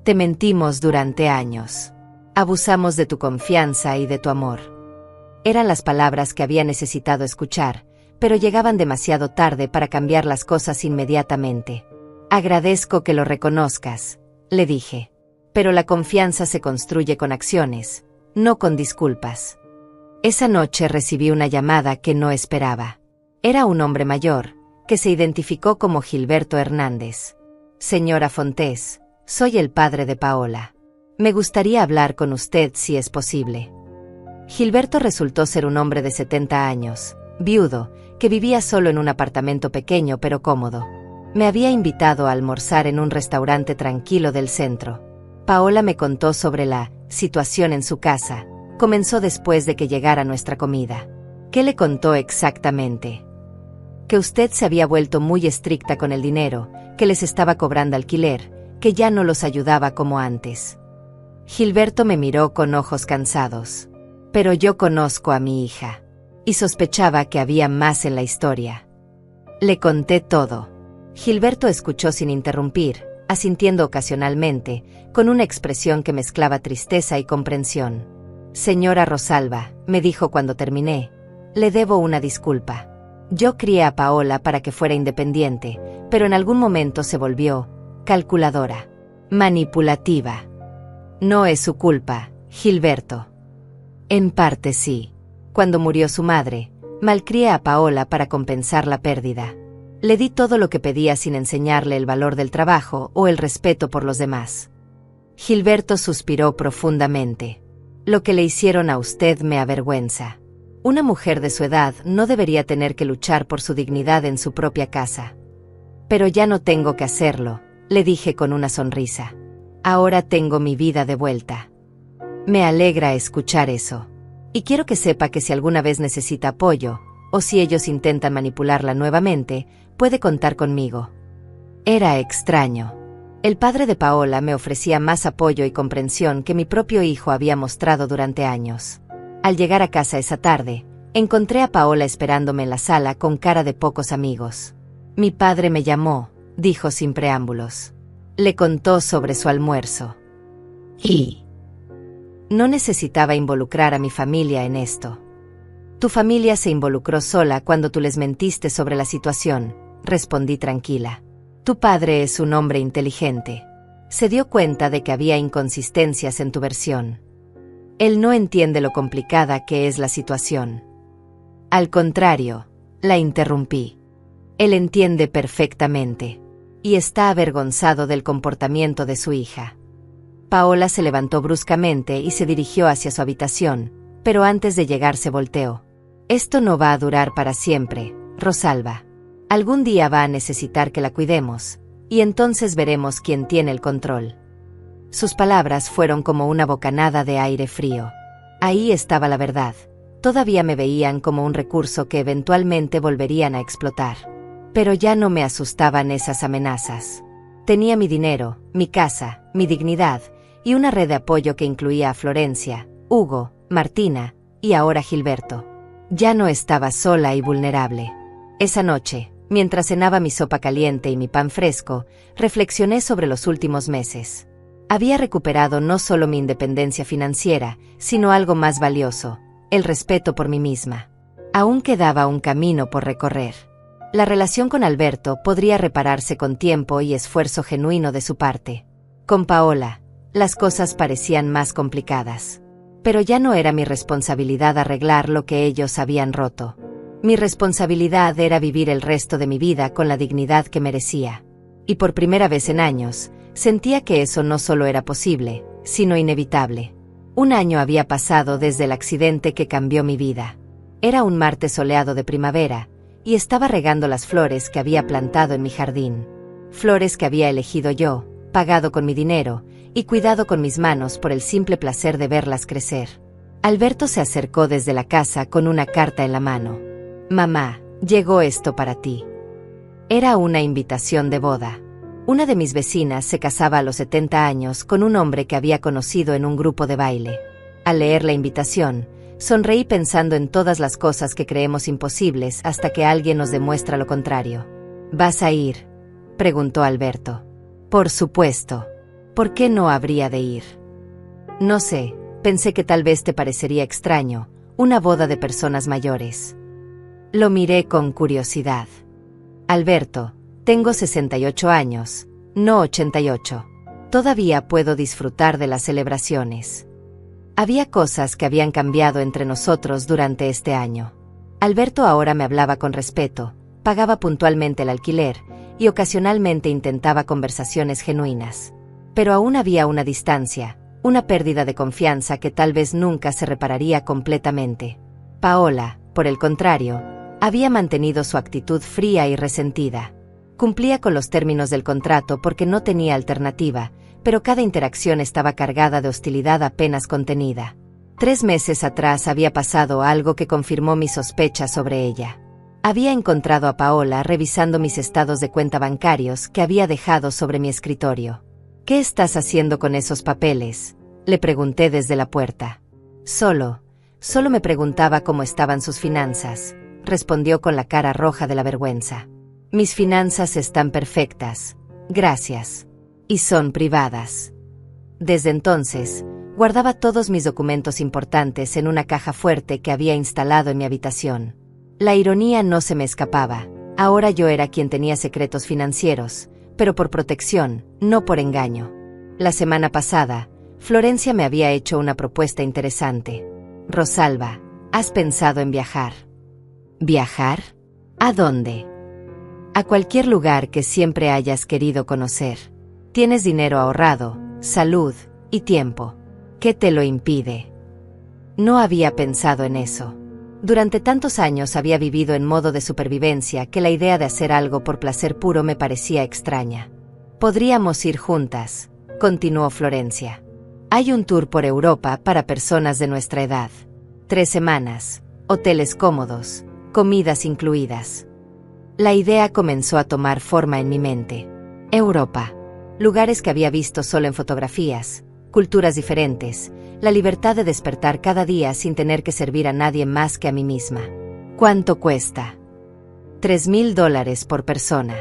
[SPEAKER 1] Te mentimos durante años. Abusamos de tu confianza y de tu amor. Eran las palabras que había necesitado escuchar, pero llegaban demasiado tarde para cambiar las cosas inmediatamente. Agradezco que lo reconozcas, le dije. Pero la confianza se construye con acciones, no con disculpas. Esa noche recibí una llamada que no esperaba. Era un hombre mayor, que se identificó como Gilberto Hernández. Señora Fontés, soy el padre de Paola. Me gustaría hablar con usted si es posible. Gilberto resultó ser un hombre de 70 años, viudo, que vivía solo en un apartamento pequeño pero cómodo. Me había invitado a almorzar en un restaurante tranquilo del centro. Paola me contó sobre la situación en su casa. Comenzó después de que llegara nuestra comida. ¿Qué le contó exactamente? Que usted se había vuelto muy estricta con el dinero, que les estaba cobrando alquiler, que ya no los ayudaba como antes. Gilberto me miró con ojos cansados. Pero yo conozco a mi hija. Y sospechaba que había más en la historia. Le conté todo. Gilberto escuchó sin interrumpir, asintiendo ocasionalmente, con una expresión que mezclaba tristeza y comprensión. Señora Rosalba, me dijo cuando terminé, le debo una disculpa. Yo crié a Paola para que fuera independiente, pero en algún momento se volvió calculadora, manipulativa. No es su culpa, Gilberto. En parte sí. Cuando murió su madre, malcrié a Paola para compensar la pérdida. Le di todo lo que pedía sin enseñarle el valor del trabajo o el respeto por los demás. Gilberto suspiró profundamente. Lo que le hicieron a usted me avergüenza. Una mujer de su edad no debería tener que luchar por su dignidad en su propia casa. Pero ya no tengo que hacerlo, le dije con una sonrisa. Ahora tengo mi vida de vuelta. Me alegra escuchar eso. Y quiero que sepa que si alguna vez necesita apoyo, o si ellos intentan manipularla nuevamente, puede contar conmigo. Era extraño. El padre de Paola me ofrecía más apoyo y comprensión que mi propio hijo había mostrado durante años. Al llegar a casa esa tarde, encontré a Paola esperándome en la sala con cara de pocos amigos. Mi padre me llamó, dijo sin preámbulos. Le contó sobre su almuerzo. Y no necesitaba involucrar a mi familia en esto. Tu familia se involucró sola cuando tú les mentiste sobre la situación, respondí tranquila. Tu padre es un hombre inteligente. Se dio cuenta de que había inconsistencias en tu versión. Él no entiende lo complicada que es la situación. Al contrario, la interrumpí. Él entiende perfectamente. Y está avergonzado del comportamiento de su hija. Paola se levantó bruscamente y se dirigió hacia su habitación, pero antes de llegar se volteó. Esto no va a durar para siempre, Rosalba. Algún día va a necesitar que la cuidemos, y entonces veremos quién tiene el control. Sus palabras fueron como una bocanada de aire frío. Ahí estaba la verdad. Todavía me veían como un recurso que eventualmente volverían a explotar. Pero ya no me asustaban esas amenazas. Tenía mi dinero, mi casa, mi dignidad, y una red de apoyo que incluía a Florencia, Hugo, Martina, y ahora Gilberto. Ya no estaba sola y vulnerable. Esa noche, mientras cenaba mi sopa caliente y mi pan fresco, reflexioné sobre los últimos meses. Había recuperado no solo mi independencia financiera, sino algo más valioso, el respeto por mí misma. Aún quedaba un camino por recorrer. La relación con Alberto podría repararse con tiempo y esfuerzo genuino de su parte. Con Paola, las cosas parecían más complicadas. Pero ya no era mi responsabilidad arreglar lo que ellos habían roto. Mi responsabilidad era vivir el resto de mi vida con la dignidad que merecía. Y por primera vez en años, sentía que eso no solo era posible, sino inevitable. Un año había pasado desde el accidente que cambió mi vida. Era un martes soleado de primavera, y estaba regando las flores que había plantado en mi jardín. Flores que había elegido yo, pagado con mi dinero, y cuidado con mis manos por el simple placer de verlas crecer. Alberto se acercó desde la casa con una carta en la mano. «Mamá, llegó esto para ti». Era una invitación de boda. Una de mis vecinas se casaba a los 70 años con un hombre que había conocido en un grupo de baile. Al leer la invitación, sonreí pensando en todas las cosas que creemos imposibles hasta que alguien nos demuestra lo contrario. «¿Vas a ir?», preguntó Alberto. «Por supuesto. ¿Por qué no habría de ir?». «No sé, pensé que tal vez te parecería extraño, una boda de personas mayores». Lo miré con curiosidad. «Alberto, tengo 68 años, no 88. Todavía puedo disfrutar de las celebraciones». Había cosas que habían cambiado entre nosotros durante este año. Alberto ahora me hablaba con respeto, pagaba puntualmente el alquiler y ocasionalmente intentaba conversaciones genuinas. Pero aún había una distancia, una pérdida de confianza que tal vez nunca se repararía completamente. Paola, por el contrario, había mantenido su actitud fría y resentida. Cumplía con los términos del contrato porque no tenía alternativa, pero cada interacción estaba cargada de hostilidad apenas contenida. 3 meses atrás había pasado algo que confirmó mis sospechas sobre ella. Había encontrado a Paola revisando mis estados de cuenta bancarios que había dejado sobre mi escritorio. «¿Qué estás haciendo con esos papeles?», le pregunté desde la puerta. Solo me preguntaba cómo estaban sus finanzas», respondió con la cara roja de la vergüenza. «Mis finanzas están perfectas, gracias. Y son privadas». Desde entonces, guardaba todos mis documentos importantes en una caja fuerte que había instalado en mi habitación. La ironía no se me escapaba. Ahora yo era quien tenía secretos financieros, pero por protección, no por engaño. La semana pasada, Florencia me había hecho una propuesta interesante. «Rosalba, ¿has pensado en viajar?». «¿Viajar? ¿A dónde?». «A cualquier lugar que siempre hayas querido conocer. Tienes dinero ahorrado, salud y tiempo. ¿Qué te lo impide?». No había pensado en eso. Durante tantos años había vivido en modo de supervivencia que la idea de hacer algo por placer puro me parecía extraña. «Podríamos ir juntas», continuó Florencia. «Hay un tour por Europa para personas de nuestra edad. 3 semanas, hoteles cómodos, comidas incluidas». La idea comenzó a tomar forma en mi mente. Europa. Lugares que había visto solo en fotografías, culturas diferentes, la libertad de despertar cada día sin tener que servir a nadie más que a mí misma. «¿Cuánto cuesta?». $3,000 por persona.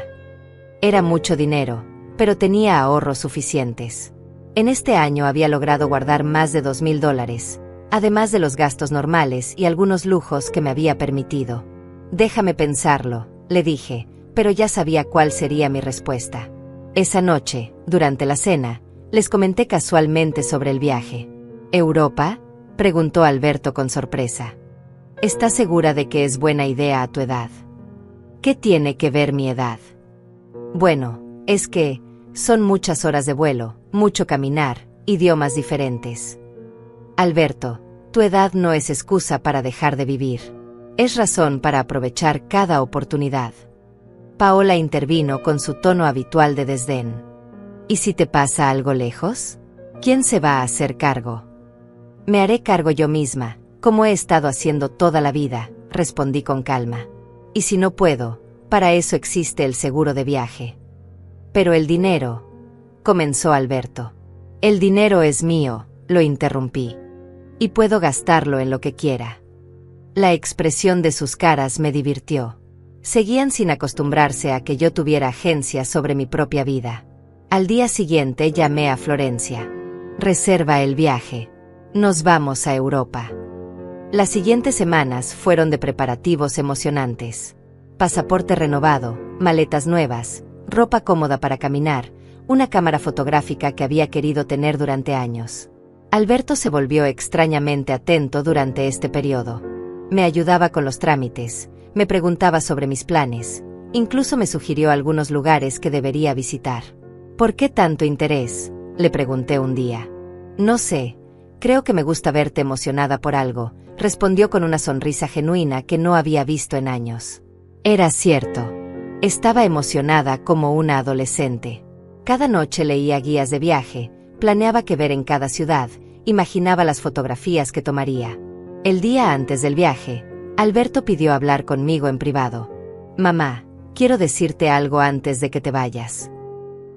[SPEAKER 1] Era mucho dinero, pero tenía ahorros suficientes. En este año había logrado guardar más de $2,000, además de los gastos normales y algunos lujos que me había permitido. «Déjame pensarlo», le dije, pero ya sabía cuál sería mi respuesta. Esa noche, durante la cena, les comenté casualmente sobre el viaje. «¿Europa?», preguntó Alberto con sorpresa. «¿Estás segura de que es buena idea a tu edad?». «¿Qué tiene que ver mi edad?». «Bueno, es que son muchas horas de vuelo, mucho caminar, idiomas diferentes». «Alberto, tu edad no es excusa para dejar de vivir. Es razón para aprovechar cada oportunidad». Paola intervino con su tono habitual de desdén. «¿Y si te pasa algo lejos? ¿Quién se va a hacer cargo?». «Me haré cargo yo misma, como he estado haciendo toda la vida», respondí con calma. «Y si no puedo, para eso existe el seguro de viaje». «Pero el dinero», comenzó Alberto. «El dinero es mío», lo interrumpí. «Y puedo gastarlo en lo que quiera». La expresión de sus caras me divirtió. Seguían sin acostumbrarse a que yo tuviera agencia sobre mi propia vida. Al día siguiente llamé a Florencia. «Reserva el viaje. Nos vamos a Europa». Las siguientes semanas fueron de preparativos emocionantes. pasaporte renovado, maletas nuevas, ropa cómoda para caminar, una cámara fotográfica que había querido tener durante años. Alberto se volvió extrañamente atento durante este periodo. Me ayudaba con los trámites, me preguntaba sobre mis planes, incluso me sugirió algunos lugares que debería visitar. ¿Por qué tanto interés?, le pregunté un día. No sé, creo que me gusta verte emocionada por algo, respondió con una sonrisa genuina que no había visto en años. Era cierto. Estaba emocionada como una adolescente. Cada noche leía guías de viaje, planeaba qué ver en cada ciudad, imaginaba las fotografías que tomaría. El día antes del viaje, Alberto pidió hablar conmigo en privado. Mamá, quiero decirte algo antes de que te vayas.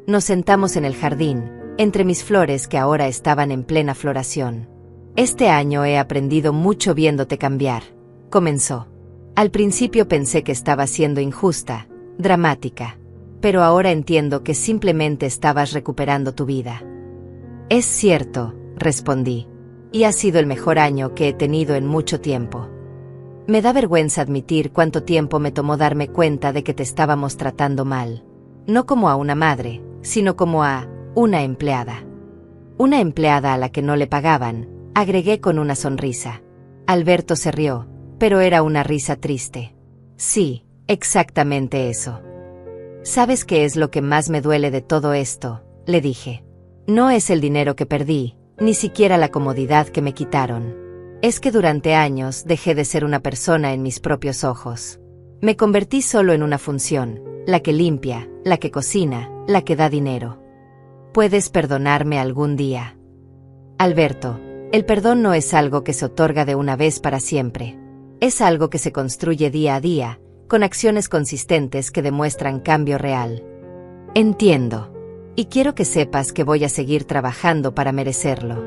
[SPEAKER 1] Nos sentamos en el jardín, entre mis flores que ahora estaban en plena floración. Este año he aprendido mucho viéndote cambiar, comenzó. Al principio pensé que estaba siendo injusta, dramática, pero ahora entiendo que simplemente estabas recuperando tu vida. Es cierto, respondí, y ha sido el mejor año que he tenido en mucho tiempo. Me da vergüenza admitir cuánto tiempo me tomó darme cuenta de que te estábamos tratando mal. No como a una madre, sino como a una empleada. Una empleada a la que no le pagaban, agregué con una sonrisa. Alberto se rió, pero era una risa triste. Sí, exactamente eso. ¿Sabes qué es lo que más me duele de todo esto?, le dije. No es el dinero que perdí, ni siquiera la comodidad que me quitaron. Es que durante años dejé de ser una persona en mis propios ojos. Me convertí solo en una función, la que limpia, la que cocina, la que da dinero. ¿Puedes perdonarme algún día? Alberto, el perdón no es algo que se otorga de una vez para siempre. Es algo que se construye día a día, con acciones consistentes que demuestran cambio real. Entiendo. Y quiero que sepas que voy a seguir trabajando para merecerlo.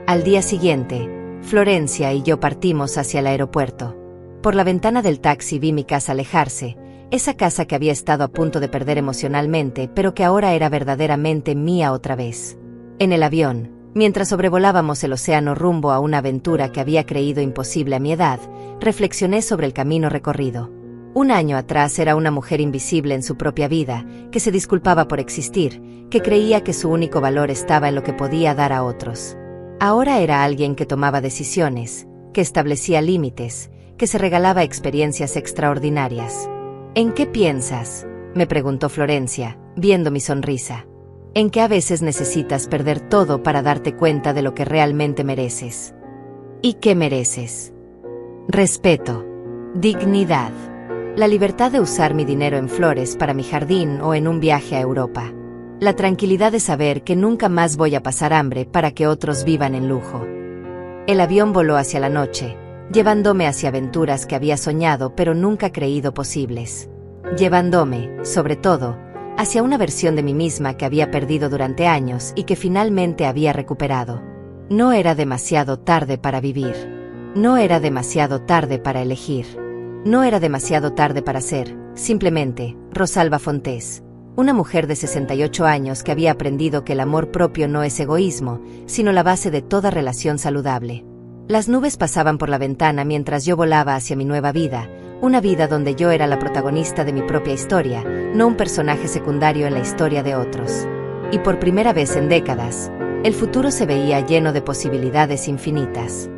[SPEAKER 1] Al día siguiente, Florencia y yo partimos hacia el aeropuerto. Por la ventana del taxi vi mi casa alejarse, esa casa que había estado a punto de perder emocionalmente, pero que ahora era verdaderamente mía otra vez. En el avión, mientras sobrevolábamos el océano rumbo a una aventura que había creído imposible a mi edad, reflexioné sobre el camino recorrido. Un año atrás era una mujer invisible en su propia vida, que se disculpaba por existir, que creía que su único valor estaba en lo que podía dar a otros. Ahora era alguien que tomaba decisiones, que establecía límites, que se regalaba experiencias extraordinarias. ¿En qué piensas?, me preguntó Florencia, viendo mi sonrisa. En que a veces necesitas perder todo para darte cuenta de lo que realmente mereces. ¿Y qué mereces? Respeto. Dignidad. La libertad de usar mi dinero en flores para mi jardín o en un viaje a Europa. La tranquilidad de saber que nunca más voy a pasar hambre para que otros vivan en lujo. El avión voló hacia la noche, llevándome hacia aventuras que había soñado pero nunca creído posibles. Llevándome, sobre todo, hacia una versión de mí misma que había perdido durante años y que finalmente había recuperado. No era demasiado tarde para vivir. No era demasiado tarde para elegir. No era demasiado tarde para ser, simplemente, Rosalba Fontés, una mujer de 68 años que había aprendido que el amor propio no es egoísmo, sino la base de toda relación saludable. Las nubes pasaban por la ventana mientras yo volaba hacia mi nueva vida, una vida donde yo era la protagonista de mi propia historia, no un personaje secundario en la historia de otros. Y por primera vez en décadas, el futuro se veía lleno de posibilidades infinitas.